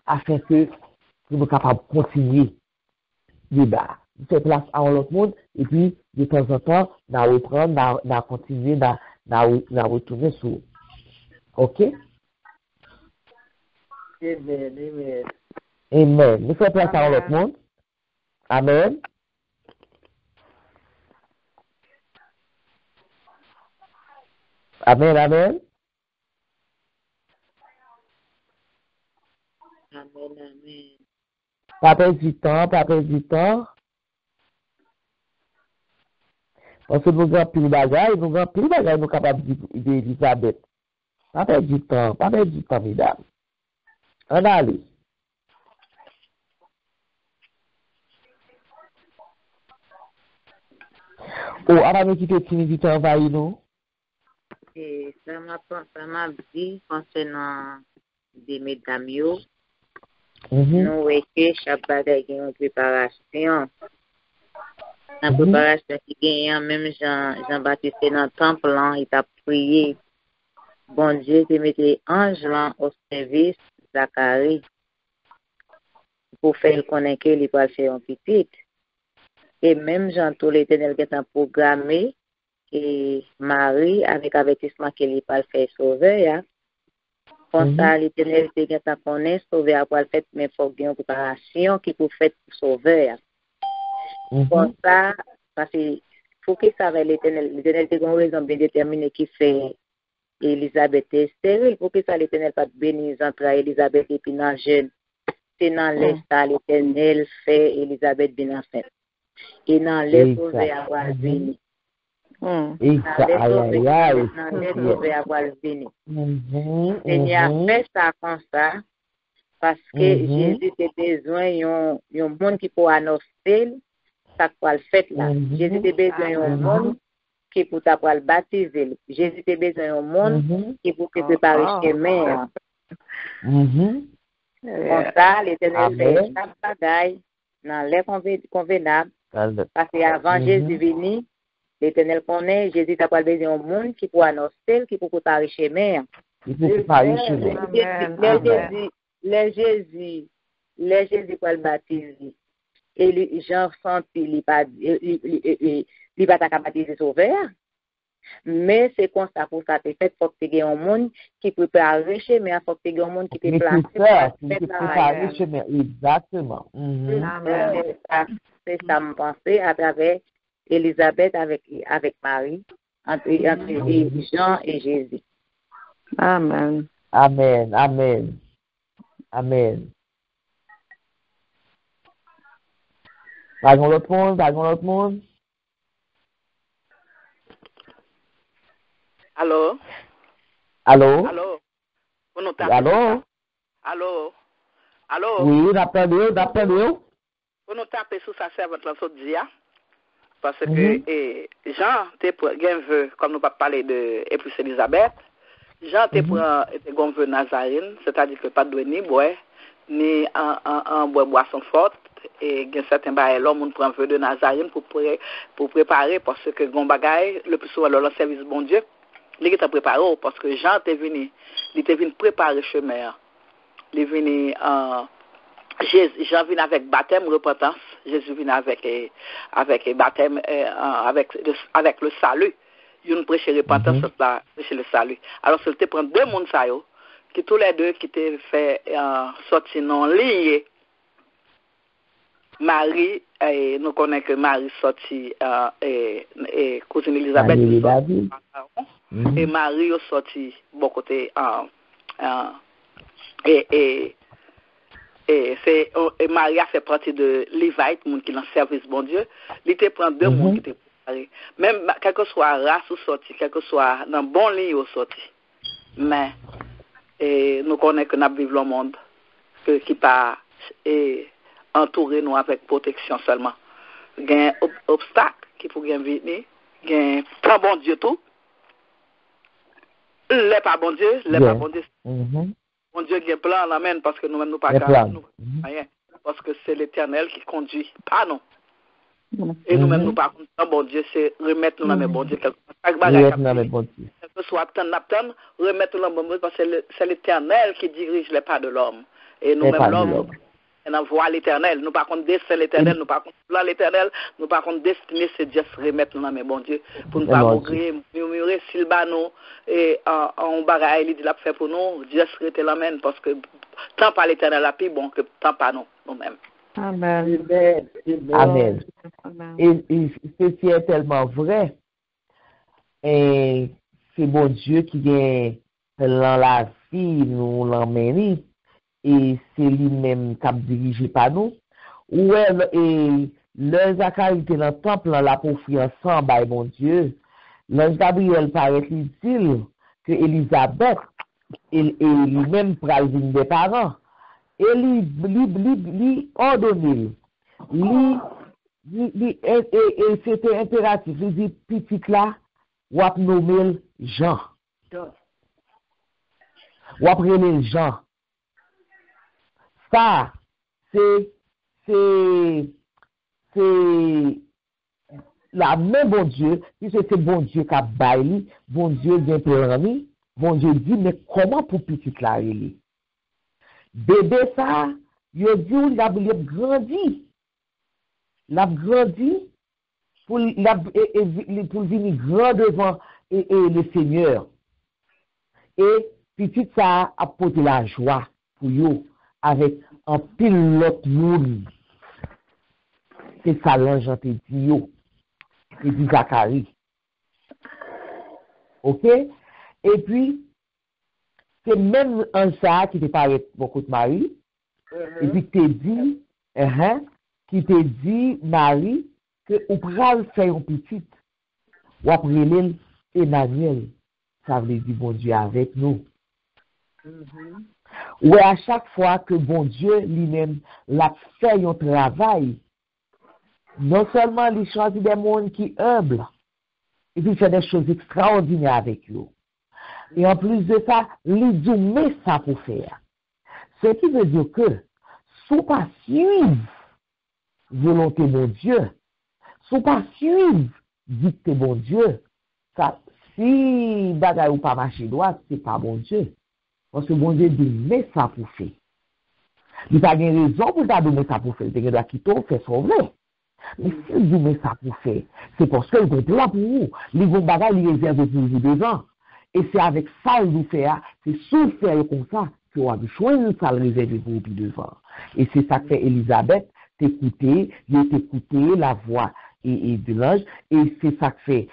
afin que nous soyons capables de continuer le débat. Vous faites place à l'autre monde, et puis, de temps en temps, nous reprendre, nous continuer, nous retourner sur. OK? Amen. Amen. Nous faisons place à l'autre monde. Amen. Amen, amen. Amen. Pas perdre du temps. Parce que nous avons plus de bagages, nous sommes capables d'Elisabeth. Pas perdre du temps, mesdames. On allez. Oh, on va me quitter timidité envahir nous. Et ça m'a dit concernant des mesdames, nous voyons que chaque bagaille a une préparation. La préparation qui gagne, même Jean-Baptiste dans le temple, il a prié. Bon Dieu, te mettait ange là au service de Zacharie pour faire connaître qu'il va faire un petit. Et même Jean tout l'Éternel qui est programmé, et Marie, avec avertissement qu'il n'est pas fait sauver, comme ça, l'Éternel qui est connaître sauver pour le fait, mais il faut qu'il y ait une préparation qui peut faire pour sauver. Comme ça, parce qu'il faut qu'il sache l'Éternel est une raison bien déterminée qui fait Elisabeth est stérile, pour que ça l'Éternel pas bénir entre Elisabeth et puis dans jeune. C'est dans l'instant l'Éternel fait Elisabeth bien enceinte. Et dans les sauvés à voir venir. Dans les sauvés à voir venir. Seigneur fait ça comme ça, parce que Jésus a besoin d'un monde qui peut annoncer ça qu'on le fait là. Jésus a besoin d'un monde qui pour le baptiser. Jésus a besoin d'un monde qui pour préparer le chemin. Comme ça, l'Éternel fait chaque bagaille dans les convenables. Parce qu'avant Jésus venir, l'Éternel connaît, Jésus a besoin d'un monde qui pour annoncer, qui pour préparer le chemin. Les Jésus pour le baptiser. Et les gens sentent qu'il n'est pas baptisé sauveur. Mais c'est comme ça pour ça que fait faut que tu aies un monde qui prépare le chemin, faut que tu aies un monde qui te place. Exactement. C'est ça me pensée à travers Elisabeth avec Marie, entre Jean et Jésus. Amen. Amen. Amen. Amen. Pardon l'autre monde. Allô? Allô? Allô? Allô? Allô? Oui, d'après-nous. Pour nous taper sur sa servante là, parce que Jean, t'es pour vœu, comme nous pas parler de et plus Elisabeth, Jean t'es pour un vœu Nazarene, c'est-à-dire que pas de ni boire, ni un boisson forte, et il y a certains bails l'homme on prend un vœu de Nazarene pour préparer, parce que gon bagaille, le plus souvent le service bon Dieu, il est préparé, parce que Jean il était venu préparer le chemin. Il est venu Jean vient avec baptême, repentance. Jésus vient avec baptême, avec le salut. Il nous prêche repentance, prêche le salut. Alors, c'était prendre deux mondes qui tous les deux qui étaient fait sortir non lié. Marie, nous connaissons que Marie sorti et cousine Elisabeth et Marie sorti bon côté et Marie a fait partie de Lévite, monde qui dans service bon Dieu. Il te prend deux monde qui étaient préparés. Même quel que soit race ou sorti, quel que soit dans bon ligne ou sorti. Mais nous connaissons que nous vivons le monde qui pas entouré nous avec protection seulement. Il y a un obstacle qui faut venir, il y a un plan bon Dieu tout. Le pas bon Dieu, Bon Dieu qui est plan, amen, parce que nous-mêmes, nous pas rien. Parce que c'est l'Éternel qui conduit, pas nous. Et nous-mêmes, nous pas contre bon Dieu, c'est remettre nous dans mes bon Dieu. Quel que soit remettre nous dans bon Dieu, parce que c'est l'Éternel qui dirige les pas de l'homme. Et nous-mêmes, l'homme, on envoie l'Éternel. Nous, par contre, destin l'Éternel, nous, par contre, plan l'Éternel, nous, par contre, destiné, c'est juste remettre nous dans mes bon Dieu. Pour ne pas murmurer, s'il bat nous, et en bagaille, il dit la fait pour nous, juste rester l'amène, parce que tant pas l'Éternel la plus bon que tant pas nous-mêmes. Amen. Amen. Et ceci est tellement vrai. Et c'est bon Dieu qui vient dans la vie, nous l'emmène. Et c'est lui-même qui a dirigé par nous. Ouais, et le Zacharie était dans le temple, là, pour offrir ensemble, bah, mon Dieu. L'ange Gabriel paraît utile que Élisabeth, et lui-même, praline des parents, et lui ordonné, et c'était impératif, il dit, petit là, ou ap nommé Jean. Ou après les Jean. Ça, c'est la même bon Dieu, puisque c'est bon Dieu qui a baillé, bon Dieu vient permis, bon Dieu dit, mais comment pour petit la relé? Bébé ça, il dit, il a grandi. Il a grandi pour venir grand devant le Seigneur. Et petit ça a porté la joie pour eux. Avec un pilote monde. C'est ça l'ange a dit, c'est dit Zacharie. Ok? Et puis, c'est même un ça qui te paraît beaucoup de Marie, et puis qui te dit, Marie, que ou pral faire un petit, ou après l'île Emmanuel, ça veut dire bon Dieu avec nous. Ou à chaque fois que bon Dieu lui-même l'a fait un travail, non seulement il choisit des mondes qui humbles, et puis il fait des choses extraordinaires avec eux. Et en plus de ça, il dit mais ça pour faire. Ce qui veut dire que, si pas suivre volonté de Dieu, si pas suivre dicter bon Dieu, ça, si bagaille ou pas marcher droit, c'est pas bon Dieu. Parce que bon Dieu dit, mais ça pour faire. Il n'y a pas de raison pour dire, mais ça pour faire. Il y a qui t'ont fait sauver. Mais s'il dit, mais ça pour faire, c'est parce qu'il est là pour vous. Les bons bagages, ils réservent pour vous devant. Et c'est avec ça qu'il vous fait, c'est sous faire comme ça, que vous avez choisi ça le réserver pour vous devant. Et c'est ça que fait Élisabeth, t'écouter, la voix et de l'ange, et c'est ça que fait,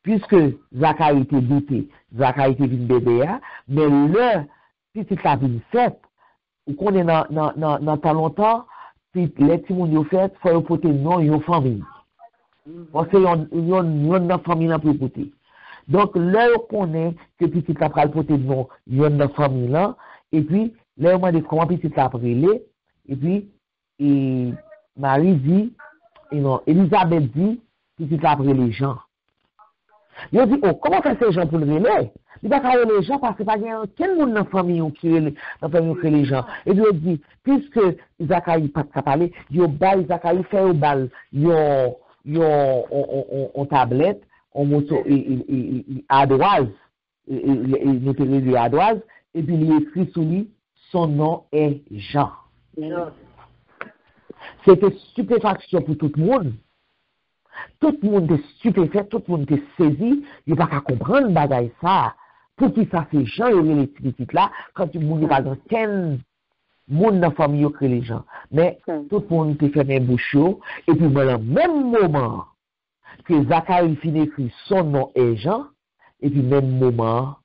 puisque Zacharie était douté, Zacharie était une bébé, mais le petit la vie faite, ou qu'on est dans pas longtemps, puis les petits moun yo fait, faut porter non yon famille. Parce que yon famille là pour porter. Donc là on connaît que petit la pral porter non yon famille là, et puis là on demande comment petit la prélé, et puis Marie dit, et non, Elisabeth dit, petit la prélé les gens. Yo dit, oh, comment faire ces gens pour le relais? Il va faire les gens parce que pas quel monde dans la famille qui les gens. Et puis il dit, puisque Zacharie pas de parler, il bail Zacharie fait au bal, on tablette, on moto ardoise, il ardoise, et puis il écrit sous lui, son nom est Jean. C'était stupéfaction pour tout le monde. Tout le monde est stupéfait, tout le monde est saisi, il ne va pas comprendre bagaille ça. Pour qui ça fait Jean et les petites là, quand tu ne pas dans quel monde dans la famille que les gens. Mais tout le monde te fait un bouche, et puis dans le même moment que Zacharie finit écrit son nom est Jean, et puis même moment,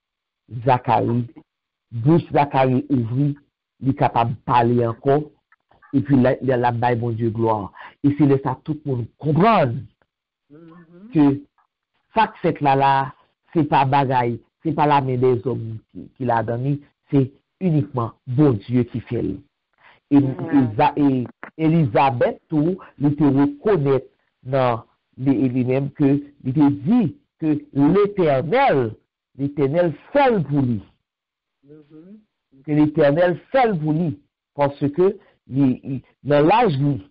bouche Zacharie ouvrit, il est capable de parler encore, et puis la baille mon Dieu gloire. Et c'est là ça tout le monde comprend que ça que fait là, c'est pas bagaille, c'est pas la main des hommes qui l'a donné, c'est uniquement bon Dieu qui fait. Et Elisabeth, tout, il te reconnaît dans lui-même que, il te dit que l'Éternel fait pour lui. Que l'Éternel fait pour lui. Parce que, dans l'âge, il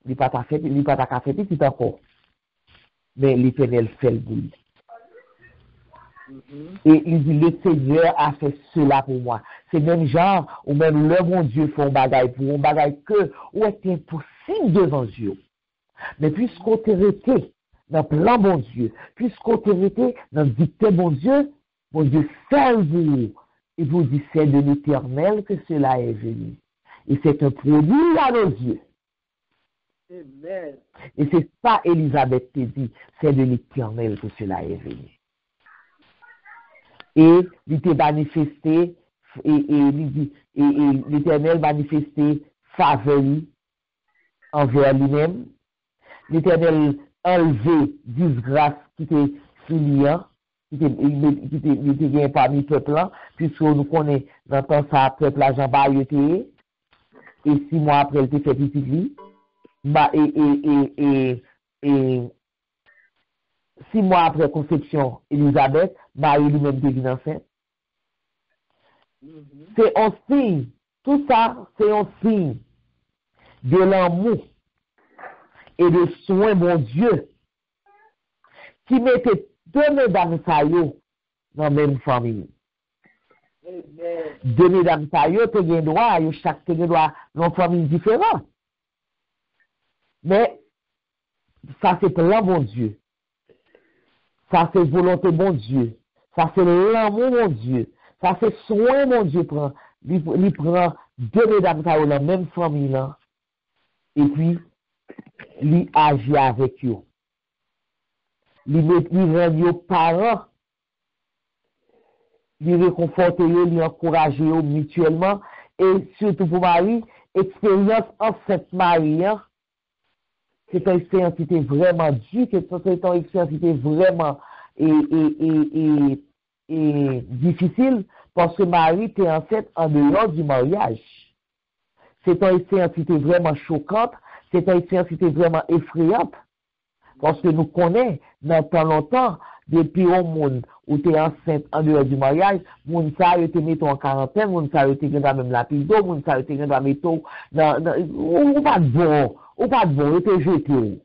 n'est pas ta fait petit encore. Mais l'Éternel fait pour lui. Et il dit, le Seigneur a fait cela pour moi. C'est même genre, ou même le bon Dieu fait un bagage pour un bagage que, ou est impossible devant Dieu. Mais puisqu'on t'est resté dans le plan bon Dieu, puisqu'on t'est resté dans le dicté bon Dieu fait vous. Et vous dit, c'est de l'Éternel que cela est venu. Et c'est un produit à nos yeux. Amen. Et c'est ça, Élisabeth te dit, c'est de l'Éternel que cela est venu. Et il t'est manifesté, et l'Éternel manifesté faveur envers lui-même. L'Éternel enlevé disgrâce qui était sous lui, qui était bien parmi le peuple, puisque nous connaissons dans le temps ça, peuple là, Jean-Baptiste était, et 6 mois après, il était fait petit lui, et 6 mois après conception, Élisabeth, Marie lui-même devient enceinte. C'est un signe, tout ça, c'est un signe de l'amour et de soin, mon Dieu, qui mettait 2 mesdames saillots dans la même famille. 2 mesdames saillots, tu as droit, chaque droit dans une famille différente. Mais ça, c'est plan bon Dieu. Ça, c'est volonté bon Dieu. Ça, c'est l'amour mon Dieu. Ça, c'est soin mon Dieu. Il prend 2 mesdames saillots dans la même famille là. Et puis, il agit avec eux. Il rend aux parents, il réconforte eux, il encourage eux mutuellement. Et surtout pour Marie, expérience en cette Marie, c'est une expérience qui était vraiment dure, c'est une expérience qui était vraiment difficile, parce que Marie était enceinte en dehors du mariage. C'est une expérience qui était vraiment choquante, c'est une expérience qui était vraiment effrayante. Parce que nous connaissons, dans tant longtemps, depuis au monde où tu es enceinte en dehors du mariage, moun sa yo te mettons en quarantaine, moun sa yo te gen dans même la pido, moun sa yo te gen dans mettons, ou pas de bon, ou te jeté.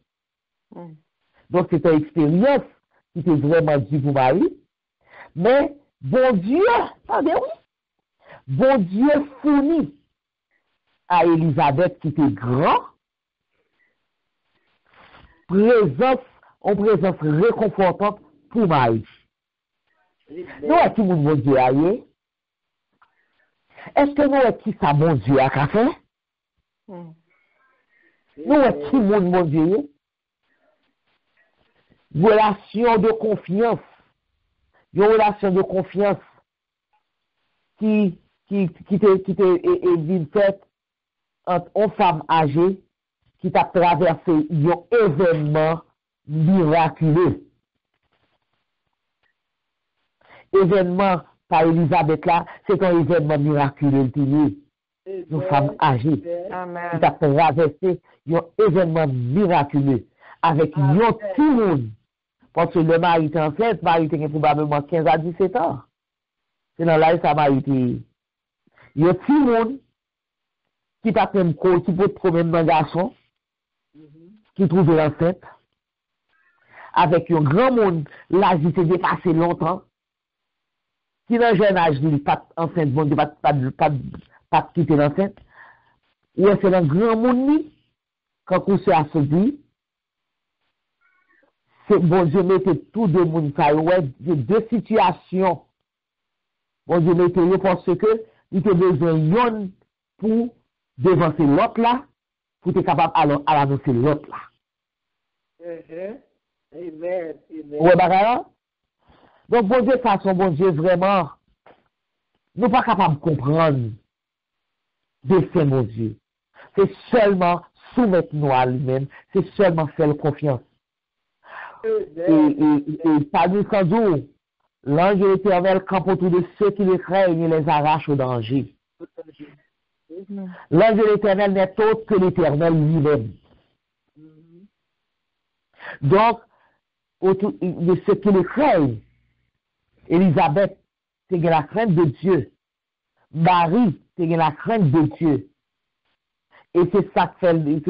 Donc c'est une expérience qui était vraiment dure pour Marie. Mais, bon Dieu, attendez, oui, bon Dieu fournit à Élisabeth qui était grand, en présence réconfortante pour Marie. Nous, est-ce que mon Dieu a eu? Est-ce que nous, est-ce que ça, mon Dieu a fait? Nous, est-ce que mon Dieu relation de confiance. Une relation de confiance qui est faite entre une femme âgée qui t'a traversé un événement miraculeux. Événement par Elisabeth là, c'est un événement miraculeux une femme âgée qui t'a traversé un événement miraculeux avec un petit monde. Parce que le mari était enceinte, Marie était probablement 15 à 17 ans. C'est dans là ça mari était. Il y a un petit monde qui t'a fait qui peut trouver un garçon qui trouve l'enceinte, avec un grand monde, l'âge s'est dépassé longtemps, qui dans un jeune âge, il n'est pas enceinte, bon, pas quitter l'enceinte, ou c'est un grand monde, quand on s'est assoupli, c'est bon Dieu mettait tout de monde, ça y est, deux situations, bon Dieu mettait parce que, il était besoin pour devancer l'autre là, pour être capable à annoncer l'autre là. Amen. Ouais, bah, donc, bon Dieu, façon, bon Dieu, vraiment, nous pas capables de comprendre de faire, mon Dieu. C'est seulement soumettre nous à lui-même, c'est seulement faire confiance. Et parmi sans doute, l'ange de l'Éternel campe autour de ceux qui les craignent et les arrache au danger. L'ange de l'Éternel n'est autre que l'Éternel lui-même. Donc, de ceux qui le craignent, Élisabeth, c'est la crainte de Dieu Marie, c'est la crainte de Dieu. Et c'est ça que fait le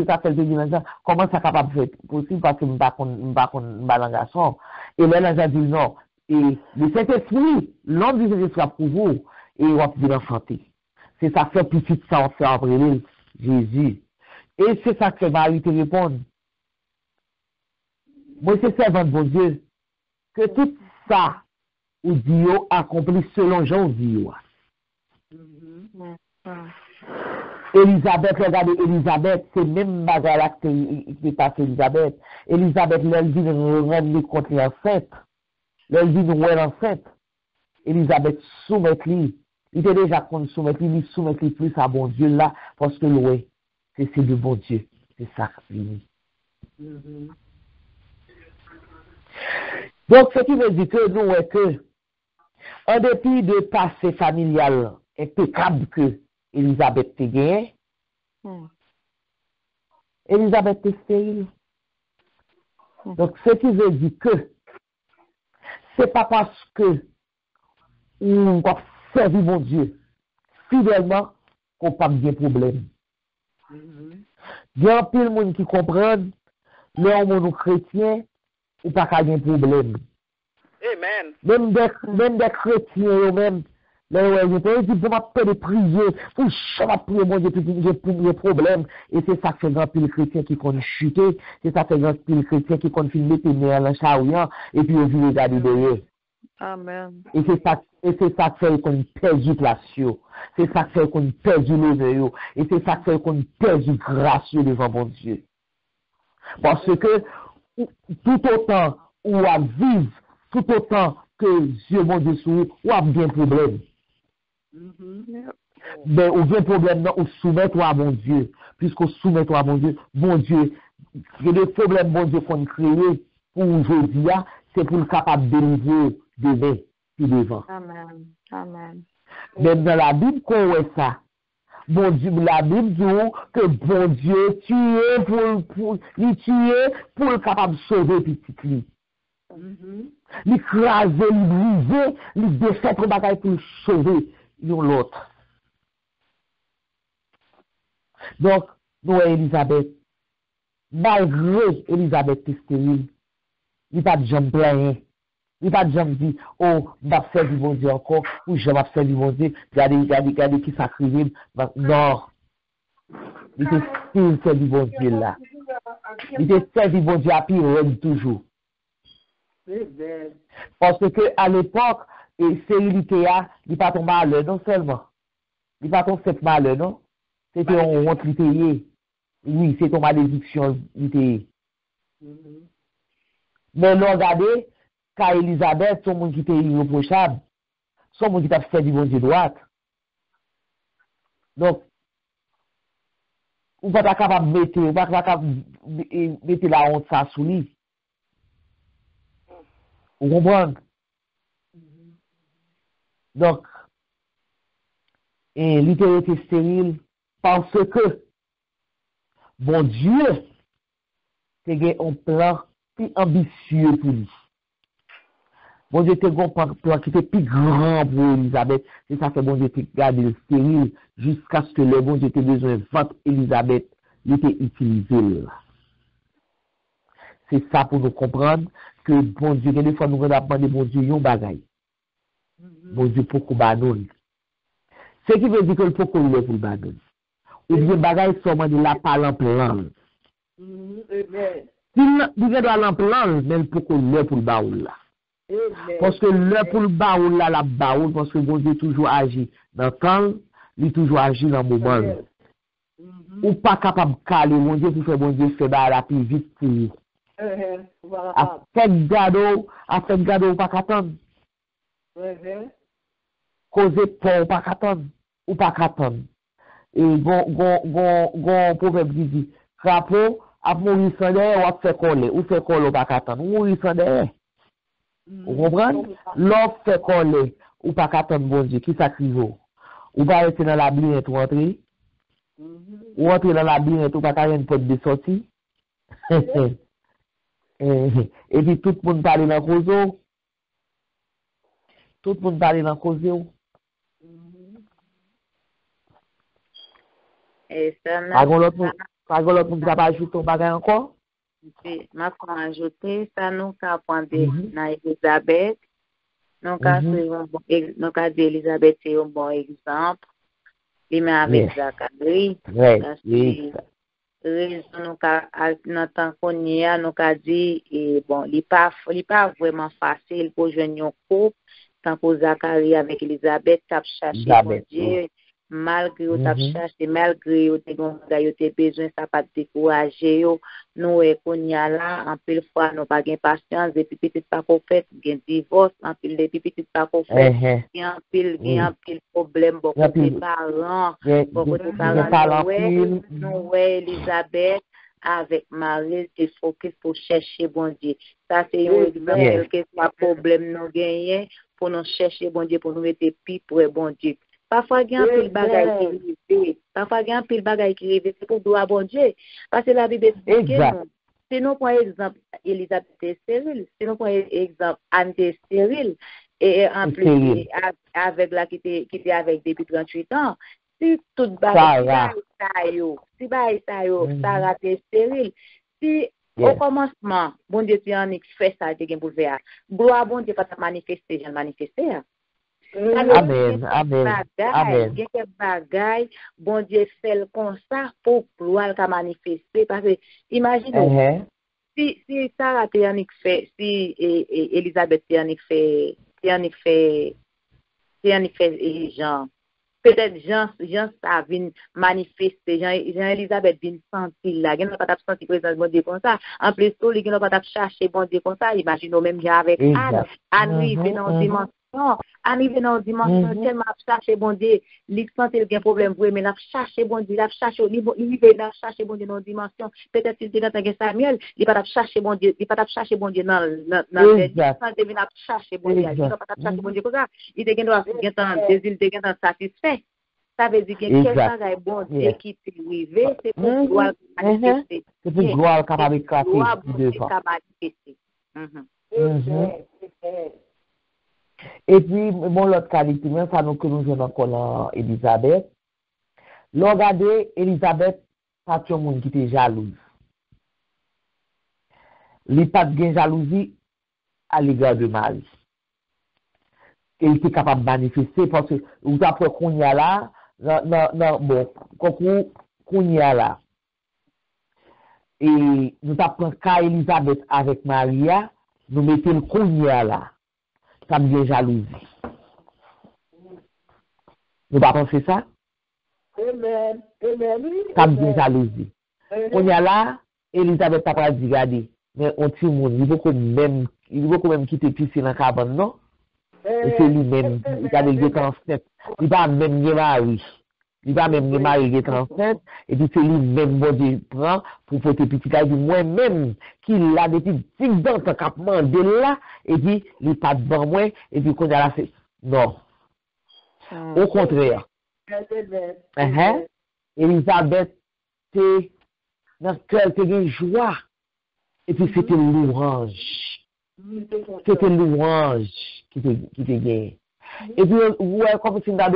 dimanche. Comment ça capable de faire possible parce que je ne suis pas un garçon. Et là, l'ange dit non. Et le Saint-Esprit, l'homme du Saint-Esprit pour vous, et il va vous enchanter. C'est ça que fait petit ça, on fait après Jésus. Et c'est ça que Marie te répond. Moi, c'est servant de bon Dieu. Que tout ça, ou Dieu accomplit selon Jean Dieu. Elisabeth, regardez, Elisabeth, c'est même bagarre qui passe Elisabeth. Elisabeth, elle dit rendre contre l'enceinte. Elle dit nous l'enceinte. Elisabeth soumet-lui. Il était déjà qu'on soumet-lui, il soumet-lui plus à bon Dieu là, parce que oui, c'est de bon Dieu. C'est ça qui Donc, ce qui veut dire que nous, est que, en dépit de passé familial impeccable que Elisabeth te gagné, Elisabeth est stérile. Donc, ce qui veut dire que, c'est pas parce que on va servir mon Dieu fidèlement qu'on pas de problème. Il y a un peu de monde qui comprennent, le monde chrétien, ou pas qu'il y ait un problème. Amen. Même des chrétiens eux-mêmes, ils disent, je m'appelle prier, je m'appelle mon Dieu, j'ai des problèmes. Et c'est ça que fait grand pile chrétien qui compte chuter, c'est ça que fait grand pile chrétien qui compte filmer tes nerfs en chaouillant, et puis ils regarder derrière. Amen. Et c'est ça que fait qu'on perd du place, c'est ça que fait qu'on perd du l'honneur, et c'est ça que fait qu'on perd du gracieux devant mon Dieu. Parce que, tout autant ou à vivre, tout autant que Dieu, mon Dieu, ou a bien problème. Ben, ou bien problème, non, ou soumettre à mon Dieu. Puisqu'on soumet à mon Dieu, le problème, mon Dieu, qu'on crée pour aujourd'hui, c'est pour le capable de délivrer demain, puis devant. Amen. Amen. Même dans la Bible, qu'on voit ça. Bon Dieu, la Bible dit que bon Dieu tuer pour le capable de sauver petit lui. L'écraser, le briser, le défaire pour bagaille pour sauver l'autre. Donc, nous, Elisabeth, malgré Elisabeth est stérile, il n'y a pas de jambe plein. Il n'y a pas de jambe dit, oh, je vais faire du bon Dieu encore, ou je vais faire du bon Dieu, regardez qui s'accrimine. Non. Il était still fait du bon Dieu là. Il était fait du bon Dieu à puis il toujours. Parce que à l'époque, stérilité, il n'est pas tombé malheur, non seulement. Il n'est pas tombé cette malheur, non? C'était un honte littéraire. Oui, c'est ton malédiction littéraire. Mais non, regardez, quand Elisabeth, son monde qui était irréprochable, son monde qui t'a fait du bon Dieu droit. Donc, on ne va pas capable de mettre la honte ça sous lui. Vous comprenez? Donc, littérature stérile, parce que, bon Dieu, c'est un plan plus ambitieux pour lui. Bon Dieu, c'est un plan qui était plus grand pour Elisabeth. C'est ça que bon Dieu, c'est gardé le stérile jusqu'à ce que le bon Dieu ait besoin de vendre Elisabeth, il était utilisé. C'est ça pour nous comprendre que bon Dieu, des fois nous demandons bon Dieu, yon bagaille. Bon Dieu, pourquoi banon? Ce qui veut dire que le pourquoi il est pour le banon. Ou bien bagaille seulement de la parle en plan. Il doit aller en plan, mais pourquoi il est pour le baoul là? Parce que le pour le baoul là, la baoul, parce que bon Dieu toujours agit dans le temps, il toujours agit dans le moment. Ou pas capable de caler, bon Dieu, pour faire bon Dieu, faire la plus vite pour lui. A fait gado, pas qu'attendre. Causer pour pas qu'attendre, ou pas qu'attendre. Et gon proverbe qui dit, crapaud, a mourir sans derrière, ou a fait coller, ou fait coller, ou pas qu'attendre, ou mourir sans derrière. Vous comprenez? L'offre fait coller, ou pas qu'attendre, bon Dieu, qui s'acrive. Ou pas rester dans la labyrinthe, ou entrer. Ou entrer dans la labyrinthe, ou pas qu'à une porte de sortie. Et puis tout le monde parle dans le cause. Tout le monde parle dans le cause. Et ça Pas l'autre monde qui va ajouter ton bagage encore? Ma qu'on ajouter ça nous qu'a prendre na Elisabeth. Nous qu'a dit Elisabeth c'est un bon exemple. Il met avec Zacharie. Raison nous qu'a dans temps qu'on y a nous qu'a dit et bon il pas vraiment facile pour joindre un couple tant que Zacharie avec Elisabeth t'a cherché bon Dieu malgré ou t'a cherché malgré ou t'es besoin ça pas décourager yo nous et qu'on y a là en pile fois nous pas gain patience depuis petit pas qu'on fait gain divorce en pile depuis petit pas qu'on fait gain pile problème beaucoup de parents nous Elisabeth avec Marie te focus pour chercher bon Dieu ça c'est un exemple que soit problème nous gagner pour nous chercher bon Dieu pour nous mettre pied pour bon Dieu. Parfois il y a un pile bagaille qui arrive. Parfois il y a un pile bagaille qui arrive c'est pour gloire bon Dieu. Parce que la Bible explique si nous prenons exemple Elisabeth est stérile, si nous prenons exemple Anne est stérile et en plus avec la qui était avec depuis 38 ans, si tout bagaille ça Sarah est stérile. Si au commencement, bon Dieu tu en fait ça te gain pour faire. Gloire bon Dieu pas manifester, je manifester. Amen. Quelques bagailles, bon Dieu fait comme ça pour gloire qu'a manifester parce que imaginez si Sarah te en fait, si Elisabeth te en fait Jean peut-être Jean ça vient manifester Jean Elisabeth vient sentir là il n'a pas senti présence bon Dieu comme ça en plus tout il n'a pas chercher bon Dieu comme ça imagine même avec Anne arrive dans dimension tellement chercher bon Dieu il sentait le problème pour mais il a cherché bon Dieu il a cherché au niveau il a cherché bon Dieu dans dimension peut-être il était dans Samuel il pas chercher bon Dieu dans il devait chercher bon Dieu il pas chercher bon Dieu comme ça il était dans désir était dans satisfait ça veut dire que quelque chose est bon Dieu qui t'est arrivé c'est pour gloire manifester c'est pour gloire capable éclater devant et puis mon l'autre qualité même ça nous que nous jouons encore dans Elisabeth regardez Elisabeth pas tout le monde qui était jalouse il pas de jalousie à l'égard de Marie et il était capable de manifester parce que vous après qu'on y a là bon qu'on y a là et nous apprenons qu'à Elisabeth avec Maria nous mettons le qu'on y a là ça me vient jalousie nous pas penser ça ça me vient jalousie qu'on y a là Elisabeth n'a pas dit regardez mais on tire mon il faut même quitter piscine en cabane non et c'est lui-même il a des enceinte il va même marier il va même marier enceinte et puis c'est lui-même bon Dieu prend pour porter petit là moi-même qui l'a depuis 10 ans cap mandé là et puis il pas devant moi et puis qu'on a là c'est non au contraire Elisabeth c'est dans cœur c'est une joie et puis c'était louange qui te gagne. Et puis, ouais, comme si la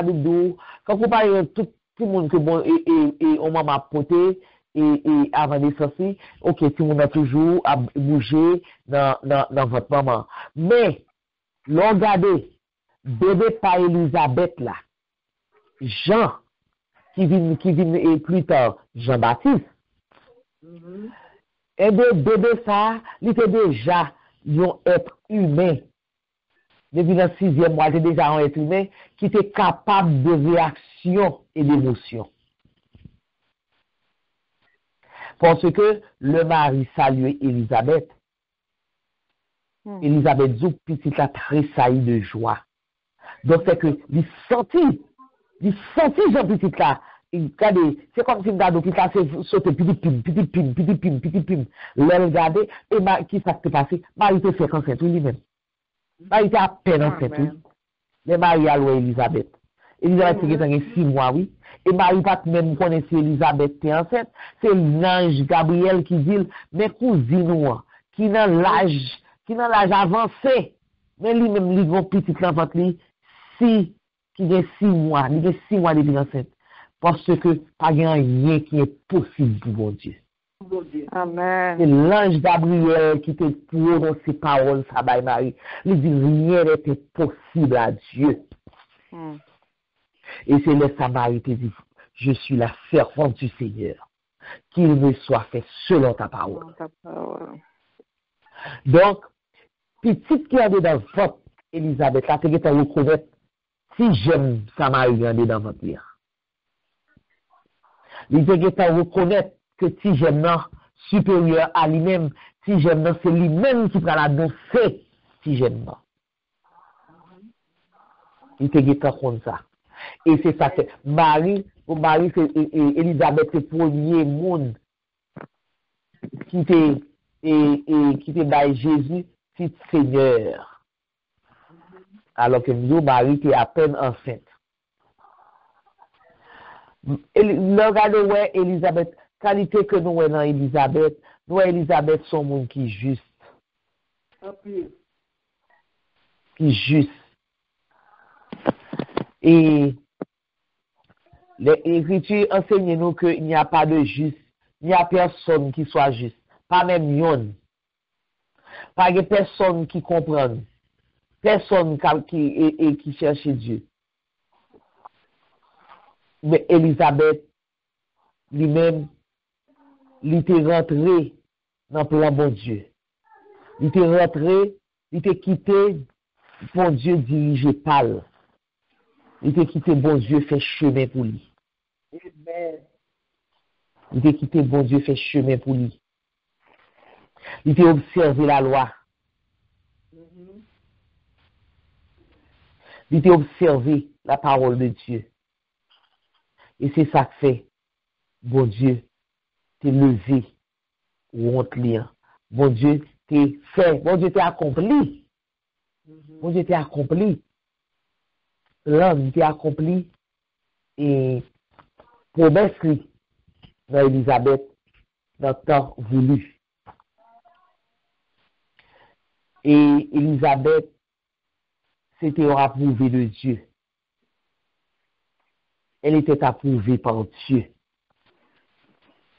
Bible, quand vous parlez tout le monde que bon, et on m'a apporté, et avant de sortir, ok, tout le monde a toujours à bouger dans votre maman. Mais, regardez, bébé par Elisabeth là, Jean, qui vient et plus tard, Jean-Baptiste, et bien, bébé ça, il était déjà un être humain. Depuis le 6e mois, il était déjà un être humain qui était capable de réaction et d'émotion. Parce que le mari saluait Elisabeth. Elisabeth Zou, petit a tressailli de joie. Donc, c'est que, il sentit Jean petit là. C'est comme si Gado qui a sauté petit pim. Le regarder, et qui s'est passé? Marie était fait enceinte, lui-même. Marie était à peine enceinte, oui. Mais Marie a loué Elisabeth. Elisabeth, c'est qu'il 6 mois, oui. Et Marie pas même connaître si Elisabeth était enceinte. C'est l'ange Gabriel qui dit, mes cousines, qui dans l'âge avancé, mais lui-même, lui, petit enfant, qui a 6 mois, il a 6 mois depuis enceinte. Parce que pas rien qui est possible pour mon Dieu. Amen. C'est l'ange Gabriel qui te prononce ces paroles, ça by Marie. Il dit rien n'était possible à Dieu. Et c'est le Samaritain qui dit, je suis la servante du Seigneur, qu'il me soit fait selon ta parole. Donc, petite qui est dans le ventre, Elisabeth, là, tu es reconnaître si j'aime Samaritain dans votre vie. Il est reconnaître que si j'aime non supérieur à lui-même, si j'aime non, c'est lui-même qui prend la danser si j'aime non. Il est comme ça. Et c'est ça que Marie, c'est Elisabeth, c'est le premier monde qui était by Jésus, c'est Seigneur. Alors que nous, Marie était à peine enceinte. Regardez ouais Elisabeth, qualité que nous avons dans Elisabeth, Elisabeth son monde qui est juste. Qui est juste. Et l'Écriture enseigne nous qu'il n'y a pas de juste, il n'y a personne qui soit juste, pas même yon. Pas de personne qui comprenne, personne qui cherche Dieu. Mais Elisabeth, lui-même, il était rentré dans le plan bon Dieu. Il était rentré, il était quitté, bon Dieu dirigé par lui. Il était quitté, bon Dieu fait chemin pour lui. Amen. Il était quitté, bon Dieu fait chemin pour lui. Il était observé la loi. Il était observé la parole de Dieu. Et c'est ça que fait, bon Dieu, t'es levé ou on te lit. Bon Dieu, t'es fait, bon Dieu, t'es accompli. Bon Dieu, t'es accompli. L'homme, t'es accompli. Et promesse dans Elisabeth, dans le temps voulu. Et Elisabeth, c'était approuvé de Dieu. Elle était approuvée par Dieu.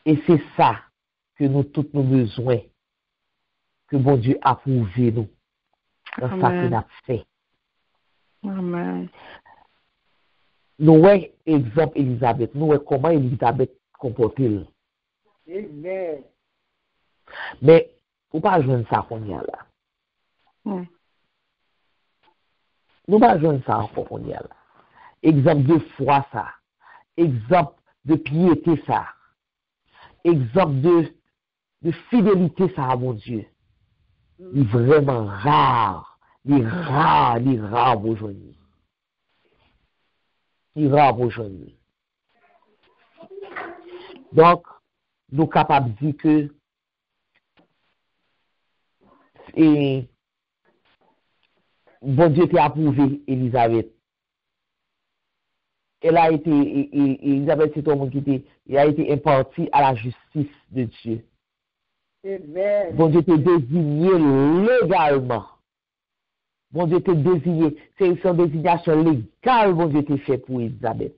Et c'est ça que nous tous nos besoins, que bon Dieu approuve nous dans ça que nous avons fait. Amen. Nous voyons exemple Elisabeth, nous voyons comment Elisabeth comportait. Amen. Mais, nous ne pas jouer ça qu'on y a là. Nous ne pas jouer ça encore qu'on y a là. Exemple de foi ça. Exemple de piété ça. Exemple de fidélité ça à mon Dieu. Il est vraiment rare. Il est rare aujourd'hui. Il est rare aujourd'hui. Donc, nous sommes capables de dire que bon Dieu t'a approuvé Elisabeth. Elisabeth, c'est un monde il a été imparti à la justice de Dieu. Amen. Bon Dieu t'a désigné légalement. Bon Dieu t'a désigné, c'est une désignation légale, bon Dieu t'a fait pour Elisabeth.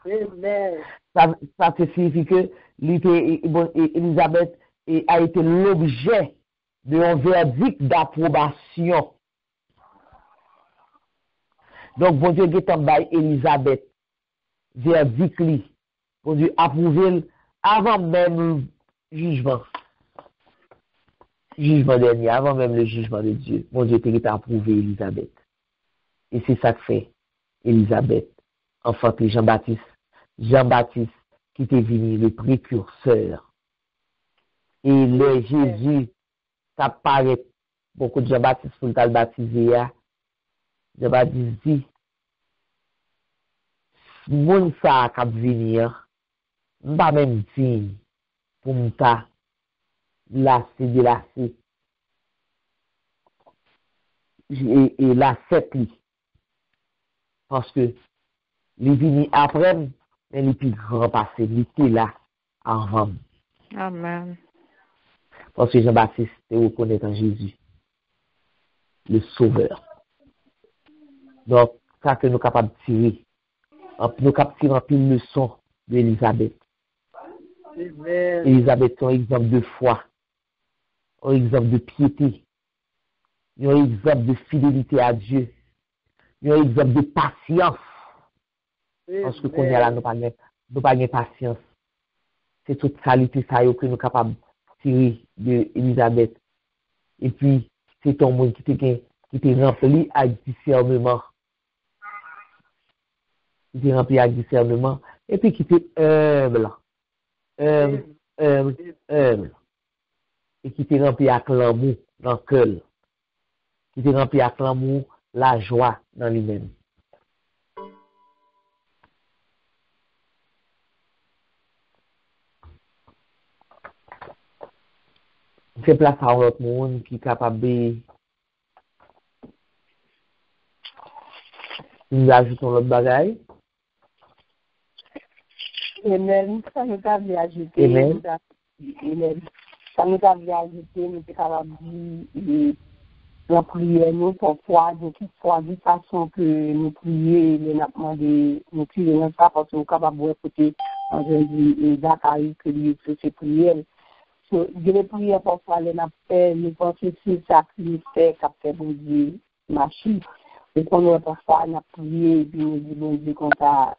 Amen. Ça signifie que Elisabeth a été l'objet d'un verdict d'approbation. Donc, bon Dieu est en bas Elisabeth. Verdict li. Bon Dieu approuvé avant même le jugement. Jugement dernier, avant même le jugement de Dieu. Bon Dieu est approuvé Elisabeth. Et c'est ça que fait Elisabeth. Enfanté Jean-Baptiste. Jean-Baptiste qui était venu le précurseur. Et le Jésus, ça paraît beaucoup de Jean-Baptiste pour le baptiser. Jean-Baptiste dit, moun sa kap venir, m'pa même digne pour m'ta lasser de lasser. Et lasser li. Parce que, les vini après, mais les plus grands passés, il était là avant. Amen. Parce que Jean-Baptiste te reconnaît en Jésus, le Sauveur. Donc, ça que nous sommes capables de tirer nous capturons un peu de leçon d'Élisabeth. Élisabeth est un exemple de foi, un exemple de piété, un exemple de fidélité à Dieu, un exemple de patience. Parce que qu'on est là, nous pas de patience. C'est toute qualité ça que nous sommes capables de tirer de Élisabeth. Et puis, c'est ton monde qui t'est rempli avec discernement. Qui t'est rempli avec discernement. Et puis, qui t'est humble. Humble. Et qui t'est rempli avec l'amour dans le cœur. Qui t'est rempli avec l'amour, la joie dans lui-même. C'est place à l'autre monde qui est capable de nous ajouter l'autre bagaille. Amen. Ça nous a ajouté. Amen. Amen. Ça nous a ajouté, nous sommes capables de prier, nous, parfois, de toute façon que nous prions, nous prions, parce que nous sommes capables de écouter, en dit, Zacharie, que lui, c'est prier. Je vais prier parfois, les appels, nous pensons que c'est ça qui nous fait, qu'a fait bon Dieu, machine. Et qu'on a parfois, on a prié, et puis on dit, bon Dieu, comme ça.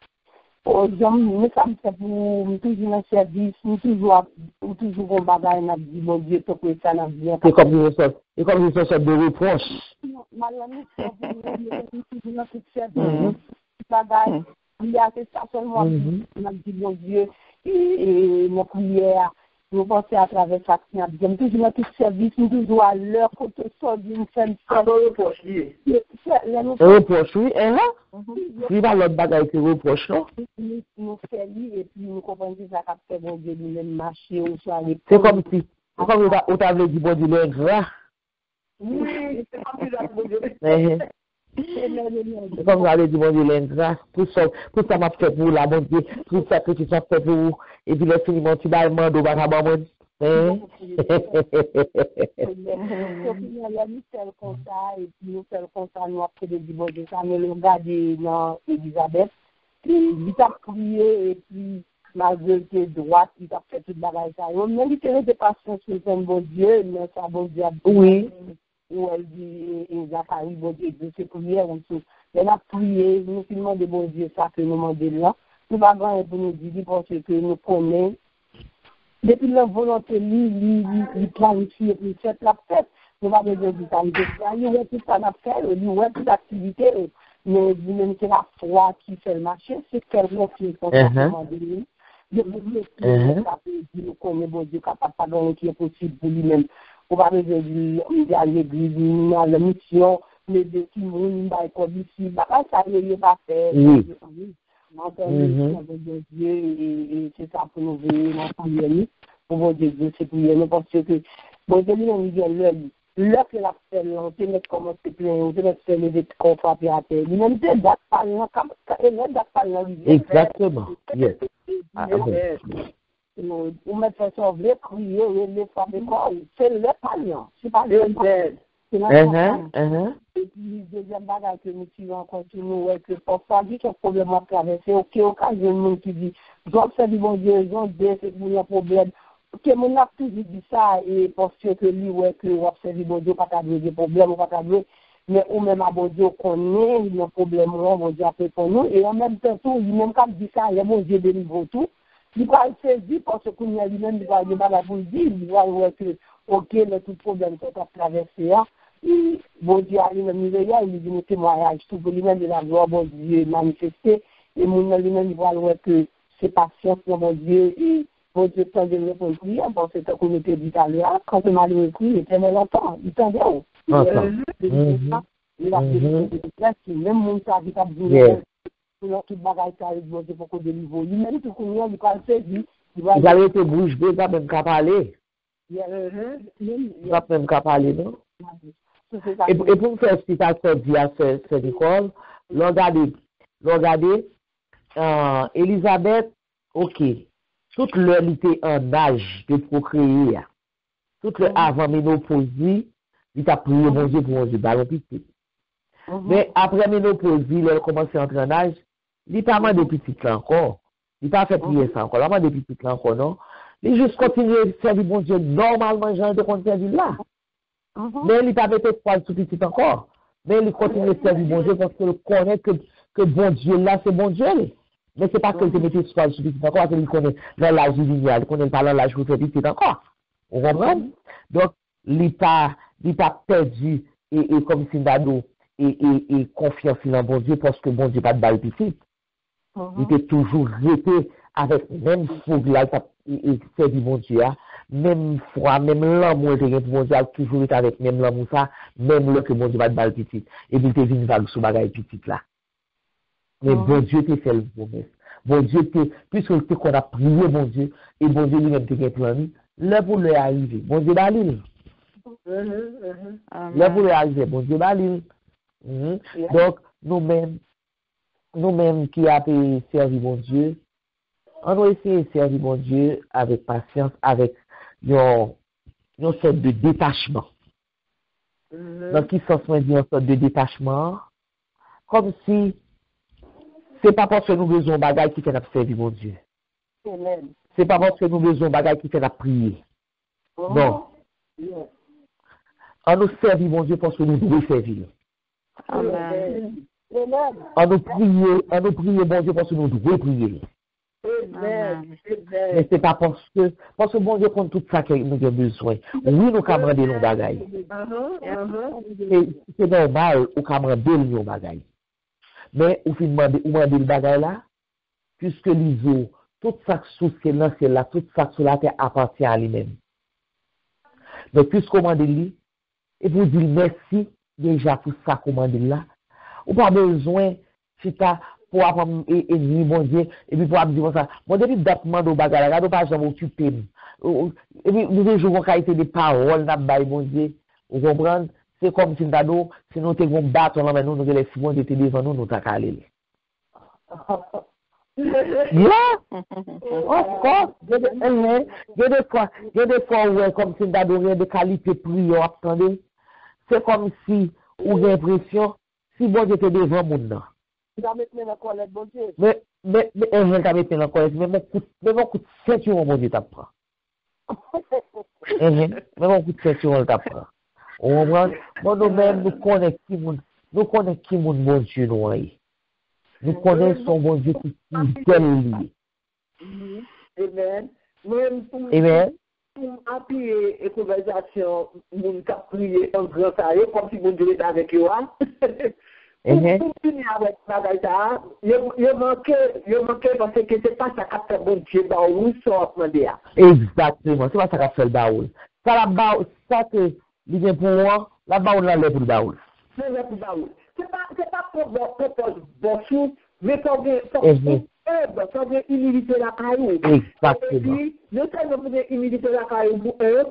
Nous sommes fait pour toujours un service, nous toujours un bagage, on a dit, bon Dieu, tout ça, on a bien. C'est comme une sorte de reproche. Non, malheureusement, c'est toujours un service, bagage. Il y a ça seulement, on a dit, bon Dieu, et nos prières. Nous pensons à travers ça, nous toujours dans tout service, nous toujours à l'heure, quand on sort d'une scène. Un reproche, oui. Un reproche, oui, et là, il va l'autre bagaille qui reproche, non? Nous faisons, et puis nous comprenons que ça capte bon Dieu, nous même marcher, ou soit les. C'est comme si, on t'avait dit, bon Dieu, l'ingrat. Oui, c'est comme si j'avais bon Dieu. C'est comme ça, dit, bon Dieu, l'ingrat, tout ça m'a fait pour la bon Dieu, tout ça que tu as fait pour vous, et puis le finiment, tu vas demander au batabamoun. Nous faisons comme ça, et puis nous faisons comme ça, nous après de dire, bon Dieu, ça nous regarder dans Elisabeth, il t'a prié, et puis, malgré tes droits, il t'a fait toute la bagaille. Même si tu n'es pas sûr sur un bon Dieu, mais ça, bon Dieu, oui. Où elle dit, Zacharie, bon Dieu, c'est prière ou tout. Elle a prié, nous filmons de bon Dieu, ça que nous demandons là. Nous avons pour nous dire, parce que nous connaissons. Depuis la volonté, il planifie et puis fait la fête. Nous avons besoin de ça. Il y a tout ça à faire, il y a toute l'activité. Mais même c'est la foi qui fait le marché, c'est quelqu'un qui est constamment de lui. Nous connaissons bon Dieu, capable de faire qui est possible pour lui-même. On va résoudre à l'église, à la mission, les deux qui vont comme ici, ça n'est pas fait. Dieu, et c'est ça pour nous veiller, pour bon Dieu, c'est pour nous, parce que bon Dieu, nous vient l'heure que la fait, on peut mettre comment c'est plein, on peut mettre les confrères à terre. Lui-même, c'est date par là, exactement, yes. On met ça sur les crier, les femmes, c'est le palion, c'est pas le bed. Et puis, deuxième bagage que nous tirons contre nous, que parfois, dit qu'un problème à traverser, ok, occasion, nous qui dit, j'observe mon Dieu, c'est pour un problème. Ok, mon a toujours dit ça, et parce que lui, ouais, que observe mon Dieu, pas de problème, pas de mais ou même à bon Dieu, connaît le problème, mon Dieu a fait pour nous, et en même temps, lui-même, quand il dit ça, il mon Dieu délivre tout. Il va le saisir parce que lui-même, il va le pour le dire, il va voir que, ok, le tout problème qu'on a traversé, bon Dieu a lui-même, il dit, témoignage, tout pour lui-même, il a gloire, bon Dieu, manifesté, et mon lui-même, il va voir que c'est patience, mon Dieu, et bon Dieu, tant de répondre prière, parce que qu'on était dit à l'heure, quand on m'a dit, il était longtemps, il tendait haut. Il a fait même mon cas, il a dit, pour tout bagage ça arrive bon pour qu'on délivre lui même tout qu'on il parle c'est dit il va été bouche bée pas même qu'à parler pas même qu'à parler non et pour faire explication dit à cette école regardez Elisabeth ok toute l'heure était en âge de procréer toute l'heure avant ménopause il a prié bon Dieu pour un ballon petit mais après ménopause elle commence à entrer en âge Il pas demandé petit là encore. Il pas fait prier ça encore. Il pas demandé petit là encore, non? Il juste continue à servir bon Dieu normalement, j'ai de compte servir là. Mais il pas peut-être pas tout petit encore. Mais il continue à servir bon Dieu parce qu'il connaît que bon Dieu là, c'est bon Dieu. Mais c'est pas que il te mette pas tout petit encore, parce qu'il connaît dans l'âge linéaire, il connaît pas dans l'âge où il petit encore. Vous comprenez? Donc, il pas perdu et comme si d'ado et confiance dans bon Dieu parce que bon Dieu pas de balle petit. Il était toujours resté avec même fougue là, il servi bon Dieu, même froid, même l'amour de bon Dieu, toujours été avec même l'amour ça, même le que bon Dieu pas de balle petit. Et puis il était venu vague sous bagaille petite là. Mais bon Dieu te fait le promesse. Bon Dieu te, puisque qu'on a prié bon Dieu, et bon Dieu lui-même te fait plan, là pour lui arriver, bon Dieu va l'île. Là pour lui arriver, bon Dieu va l'île. Donc, nous-mêmes qui avons servi bon Dieu, on doit essayer de servir bon Dieu avec patience, avec une sorte de détachement. Dans qui sens moi dire une sorte de détachement? Comme si c'est pas parce que nous besoin de bagaille qui fait nous servir mon Dieu. C'est pas parce que nous besoin de bagaille qui fait nous prier. Non. On nous servir mon Dieu parce que nous devons servir. Amen. On nous prier bon Dieu parce que nous devons prier. Mais c'est pas parce que bon Dieu compte tout ça que nous avons besoin. Oui, nous camarades de nos bagailles. C'est normal, nous camarades de nos bagailles. Mais au final, on demande le bagage là, puisque l'ISO, tout ça sous c'est là, tout ça sur la terre appartient à lui-même. Donc, puisqu'on demande lui, et vous dire merci déjà pour ça qu'on demande là, ou pas besoin, c'est pas pour apprendre et dire bon Dieu, et puis pour dire ça. Moi, depuis d'apprendre au bagage là, nous pas jamais occupé. Et puis, nous devons jouer qualité de paroles, n'a pas bon Dieu, vous comprenez? C'est comme si nous te battre là, mais nous les Simon étaient devant nous t'as calé. Yeah. Of course. Il y a des fois où comme si rien de qualité prière, attendez. C'est comme si on a l'impression si bon Dieu était devant mon. Tu vas mettre la colette, bon Dieu. Mais elle t'a mis la colette, mais mon coup de ceinture, mon Dieu t'apprend. Mais mon coup de ceinture, on t'apprend. On comprend? Bon, nous-mêmes, nous connaissons qui mon bon Dieu nous est. Nous connaissons son bon Dieu qui est fidèle. Amen. Pour appuyer la conversation, nous avons prié en grand carré, comme si mon Dieu était avec eux. Pour finir avec ça, il manquait parce que c'est pas ça qu'a fait bon Dieu, baoul, ça a exactement, c'est pas ça qu'a fait le baoul. Ça que il vient pour moi, la baoul là, c'est pour le baoul. C'est le pour le baoul. C'est pas pour bon chou, mais pour humilité la caillou. Exactement. Et puis, nous avons humilité la caillou pour eux,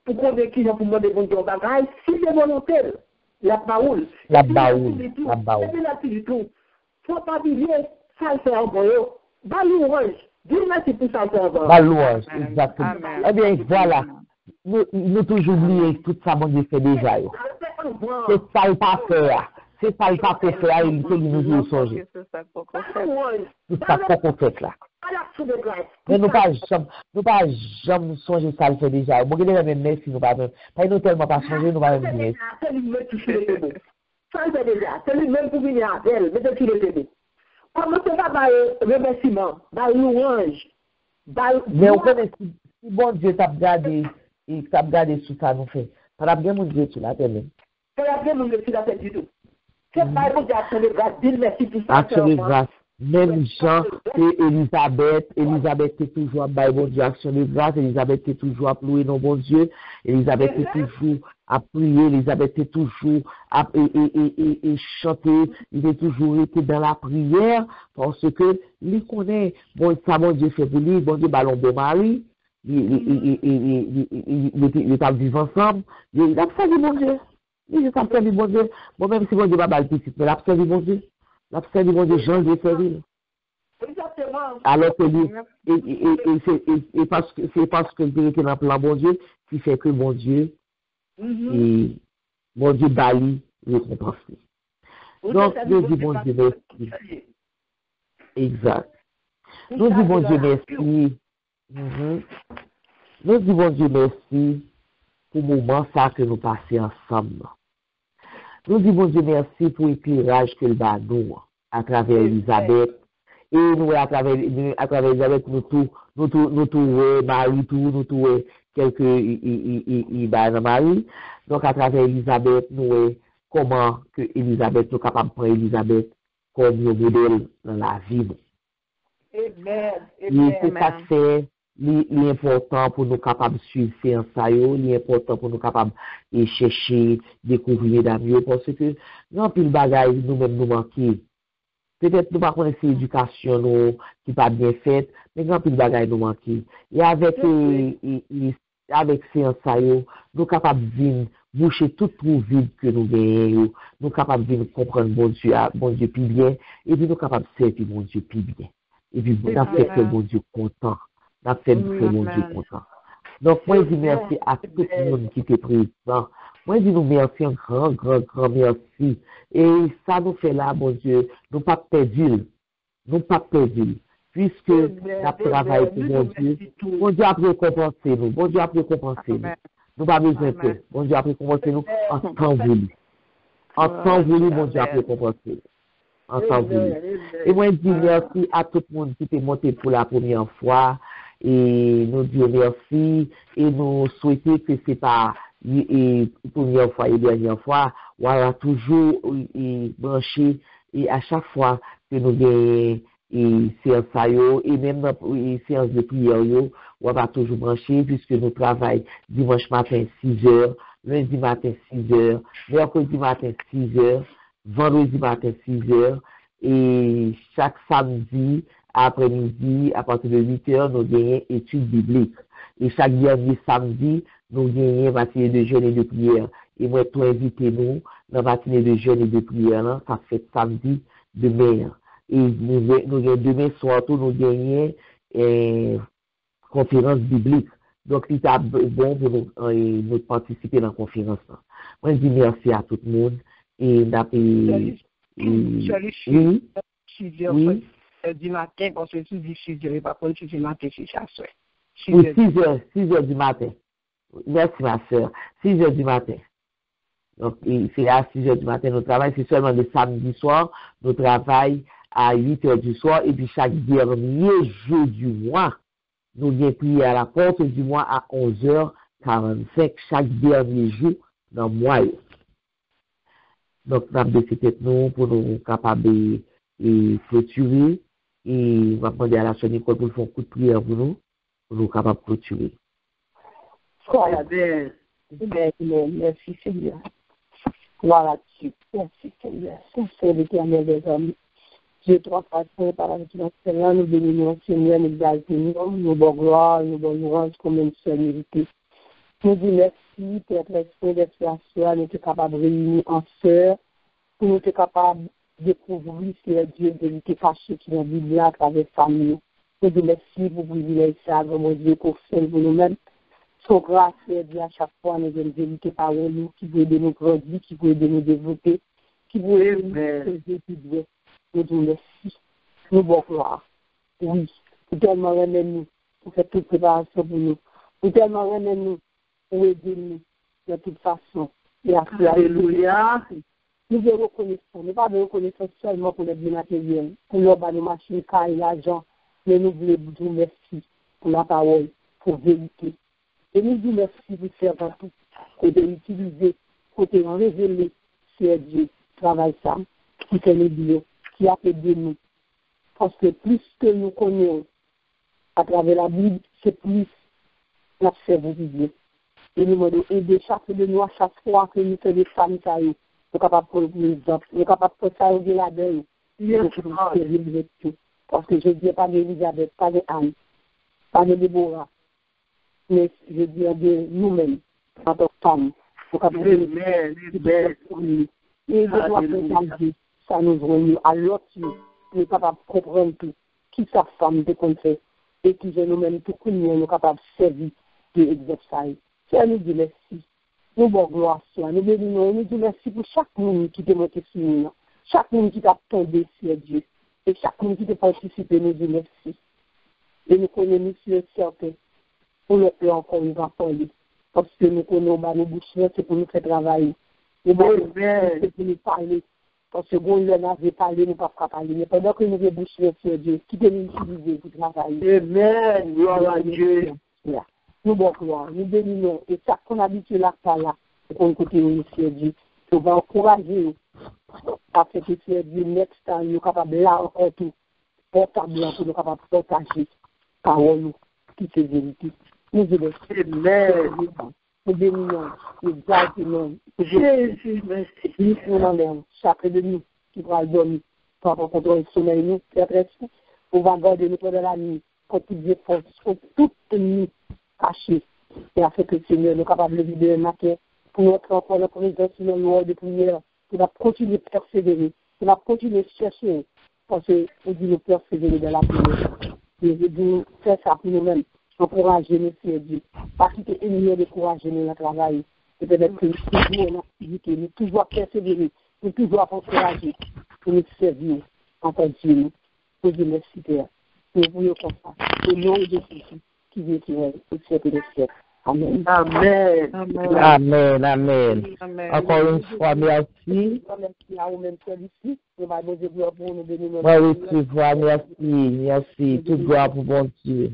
pour qu'on ait qui pour demander bon Dieu bagaille, si c'est volontaire. La baoul. La baoul. C'est la du tout. Faut pas dire, ça le fait en bon. Bah louange. Dis merci pour ça le fait en bon. Bah louange, exactement. Eh bien, voilà. Nous toujours oublier tout ça, mon Dieu, fait déjà. C'est ça le pas faire. C'est ça le pas faire, il faut nous dire changer. Tout ça qu'on fait là. Mais nous pas jamais changer ça le fait déjà. Bon, il y a même merci, nous pas même. Pas nous tellement pas changer, nous pas même dire. Ça le fait déjà. C'est lui-même pour venir à elle, mais tu le fais. Comment c'est pas remerciement, louange. Mais on connaît si bon Dieu t'a regardé et t'a regardé tout ça nous fait. Ça a bien mon Dieu sur la terre même. Ça a bien mon Dieu sur la terre du tout. C'est pas bon Dieu action de grâce, dis merci pour ça. Action de grâce. Même Jean et Elisabeth est toujours à bailler bon Dieu action de grâce, Elisabeth est toujours à louer nos bon Dieu, Elisabeth est toujours à prier, Elisabeth est toujours à chanter, il est toujours été dans la prière parce que il connaît bon ça bon Dieu fait pour lui, bon Dieu ballon bon mari, il t'a vivre ensemble, il a fait bon Dieu, il a fait bon Dieu, bon même si bon Dieu va baller petit, mais il a fait bon Dieu. L'absence de gens de servir. Exactement. Alors que lui, et c'est parce que il était dans le plan bon Dieu qui fait que bon Dieu, et bon Dieu bali récompense. Donc, je dis bon Dieu merci. Exact. Nous disons bon Dieu merci. Nous disons bon Dieu merci pour le moment ça que nous passons ensemble. Nous disons bon Dieu merci pour l'éclairage que le bat nous à travers Elisabeth. Et nous, à travers Elisabeth, nous trouvons Marie, nous trouvons quelques Marie. Donc, à travers Elisabeth, nous voyons comment que Elisabeth, nous sommes capables de prendre Elisabeth comme un modèle dans la vie. Amen. Et c'est ça que c'est l'important pour nous capables de suivre ces enseignants, l'important pour nous capables de chercher, découvrir d'amis, parce que non, puis le bagage, nous-mêmes, nous manquons. Peut-être nous ne connaissons pas l'éducation qui n'est pas bien faite, mais quand il bagaille nous manque. Et avec ces enseignants, nous sommes capables de boucher tout trou vide que nous gagnons. Nous sommes capables de comprendre bon Dieu plus bien, et puis nous sommes capables de servir bon Dieu plus bien. Et puis nous avons fait que bon Dieu content. Nous avons fait que bon Dieu content. Donc, moi, je dis merci à tout le monde qui était présent. Moi, je dis nous merci, un grand merci. Et ça nous fait là, bon Dieu, nous pas perdu. Nous pas perdu. Puisque nous travaillons pour mon Dieu. Bon Dieu a récompensé nous. Bon Dieu a récompensé nous. Nous pas besoin de faire. Bon Dieu a récompensé nous en temps voulu. En temps voulu, bon Dieu a récompensé nous. En temps voulu. Et moi, je dis merci à tout le monde qui est monté pour la première fois. Et nous disons merci. Et nous souhaitons que c'est pas première fois et dernière fois, on va toujours brancher et à chaque fois que nous gagnons séance et même dans les séances de prière, on va toujours brancher puisque nous travaillons dimanche matin 6h, lundi matin 6h, mercredi matin 6h, vendredi matin 6h et chaque samedi après-midi, à partir de 8h, nous gagnons études bibliques. Et chaque dernier samedi, nous gagnons matinée de jeûne et de prière. Et moi, tout invité nous dans matinée de jeûne et de prière, là, ça fait samedi demain. Et nous gagnons demain soir, nous gagnons conférence biblique. Donc, c'est bon pour nous participer dans la conférence. Là. Moi, je dis merci à tout le monde. Et oui. Du matin, parce que tu dis 6h, pas pour tu dis matin, c'est ça, oui, 6h du matin. Merci, ma soeur. 6h du matin. Donc, c'est à 6h du matin, nous travaillons. C'est seulement le samedi soir. Nous travaillons à 8h du soir. Et puis, chaque dernier jour du mois, nous avons prié à la porte du mois à 11h45. Chaque dernier jour dans le mois. Donc, nous avons décidé nous pour nous capables de clôturer. Et on va demander à la soeur Nicole pour faire un coup de prière pour nous capables de clôturer. Merci Seigneur. Voilà, merci Seigneur. C'est l'Éternel des hommes. Dieu trois façons par la Seigneur, nous bénissons Seigneur, nous exaltons, nous bon gloire, nous bon louange comme une seule vérité. Nous disons merci pour être l'esprit des frères, nous sommes capables de réunir en sœurs, pour nous être capables de découvrir si Dieu de vérité cachée qui est dans la Bible à travers la famille. Nous disons merci pour vous dire ça, mon Dieu, pour faire pour nous-mêmes. Son grâce, Dieu, à chaque fois, nous avons vérité par nous, qui peut aider nous grandir, qui peut aider nous développer, qui peut aider nous étudier. Nous disons merci. Nous bon gloire. Oui. Pour tellement remettre nous, pour faire toute préparation pour nous. Pour tellement remettre nous, pour aider nous, de toute façon. Et Alléluia. Nous devons reconnaître, nous pas de reconnaissance seulement pour les biens matériels, pour nos machines, car l'argent, mais nous voulons vous dire merci pour la parole, pour la vérité. Et nous disons merci pour faire tout, pour utiliser, pour te révéler, c'est Dieu, travail ça, qui fait les biens, qui a aidé nous. Parce que plus que nous connaissons à travers la Bible, c'est plus notre cerveau de Dieu. Et nous devons aider chaque de nous à chaque fois que nous faisons des femmes, ça y est. Nous sommes capables de prendre l'exemple, nous sommes capables de faire ça au delà d'eux. Parce que je ne dis pas d'Elisabeth, pas d'Anne, pas de Déborah, mais je dis de nous-mêmes, en tant que femmes. Nous sommes capables de faire et de voir que ça nous réunit à l'autre, nous sommes capables de comprendre tout, qui sa femme de qu'on fait, et qui nous-mêmes, tout le monde, nous sommes capables de servir de l'exercice. C'est nous dire merci. Nous bon gloire sur nous bénissons, nous disons merci pour chaque monde qui est monté sur nous, chaque monde qui t'a tombé sur Dieu. Et chaque monde qui peut participer, nous dit merci. Et nous connaissons monsieur certain. Pour le plan encore, nous va parler. Parce que nous connaissons nos bouches, c'est pour nous faire travailler. Et bon, c'est pour nous parler. Parce que bon, nous n'avons parlé, nous ne pouvons pas parler. Mais pendant que nous avons bouche sur Dieu, qui peut nous utiliser pour travailler? Amen. Gloire à Dieu. Nous bon gloire, nous bénissons. Et ça qu'on habitue là, par là, c'est qu'on côté nous, Monsieur Dieu. On va encourager à faire que Monsieur Dieu, next time, nous sommes capables là encore tout, portable pour nous capables de partager parole qui c'est vérité. Nous disons, nous bénissons, nous exaltons, Jésus, merci. Nous demandons, chacun de nous qui va le dormir, pour contrôler le sommeil, nous, on va garder nous pendant la nuit, pour toutes les forces, pour toutes nuits cachées, et à faire que le Seigneur nous capable de vivre le matin, pour notre encore la présence de l'ordre de prière, pour la continuer à persévérer, pour la continuer à chercher, parce que nous disons persévérer dans la prière. Et nous disons faire ça pour nous-mêmes. Encourager Monsieur Dieu. Parce que l'ennemi décourager nous à travailler. Et peut-être que nous toujours en activité, nous toujours persévérer, nous toujours encourager pour nous servir en tant que Dieu. Pour Dieu merci Père. Nous voulons comme ça. Au nom de Jésus qui vit au siècle des siècles. Amen. Amen. Amen. Amen. Encore une fois, merci. Merci à vous-même, ici. Nous allons vous dire pour nous bénir. Merci. Toute gloire pour bon Dieu.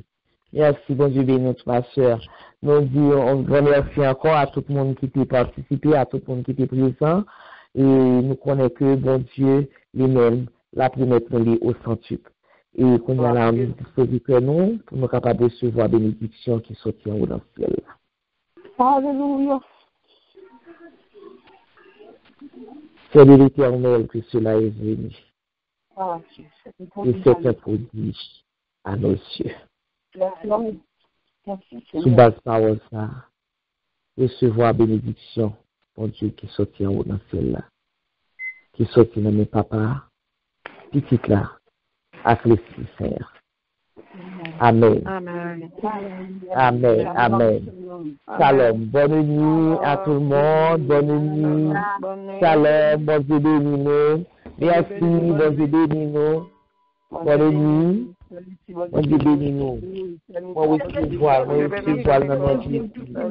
Merci, bon Dieu, béni notre ma soeur. Nous disons, on remercie encore à tout le monde qui peut participer, à tout le monde qui était présent. Et nous connaissons que, bon Dieu, lui-même, la première nous au centuple. Et qu'on a là, nous disposons nous, pour nous capables de recevoir la bénédiction qui sortira dans le ciel. Alléluia. C'est de l'Éternel que cela est venu. Et c'est un prodige à nos yeux. Sous base parole ça, recevoir la bénédiction, mon Dieu, qui sortit en haut dans celle-là, qui sortit dans mes papas, petite là, avec les frères. Amen. Amen. Shalom. Bonne nuit à tout le monde. Bonne nuit. Shalom. Bon Dieu bénis-nous. Merci. Bon Dieu bénis-nous. Bonne nuit. Bon Dieu bénis-nous. Moi aussi, voile dans notre vie. Moi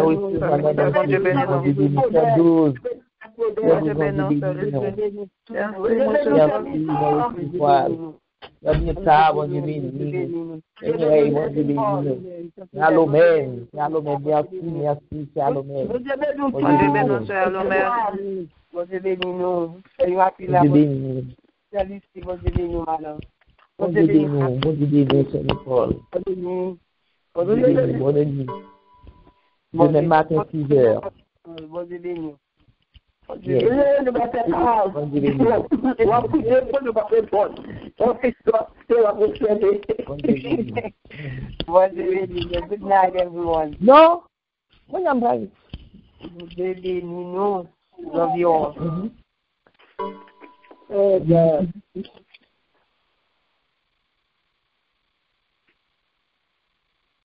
aussi, voile dans notre vie. Bon Dieu bénis-nous. Bon Dieu bénis-nous. Shalom. Merci. Shalom. Bon Dieu bénis-nous. Salut, bon Dieu bénis-nous, madame. Bon Dieu bénis-nous, Seigneur Paul. Bonne nuit. Demain matin, 6 heures. Bon Dieu bénis-nous. Bon Dieu bénis-nous. Good night, everyone. No. Bon Dieu bénis-nous. Love you all. God.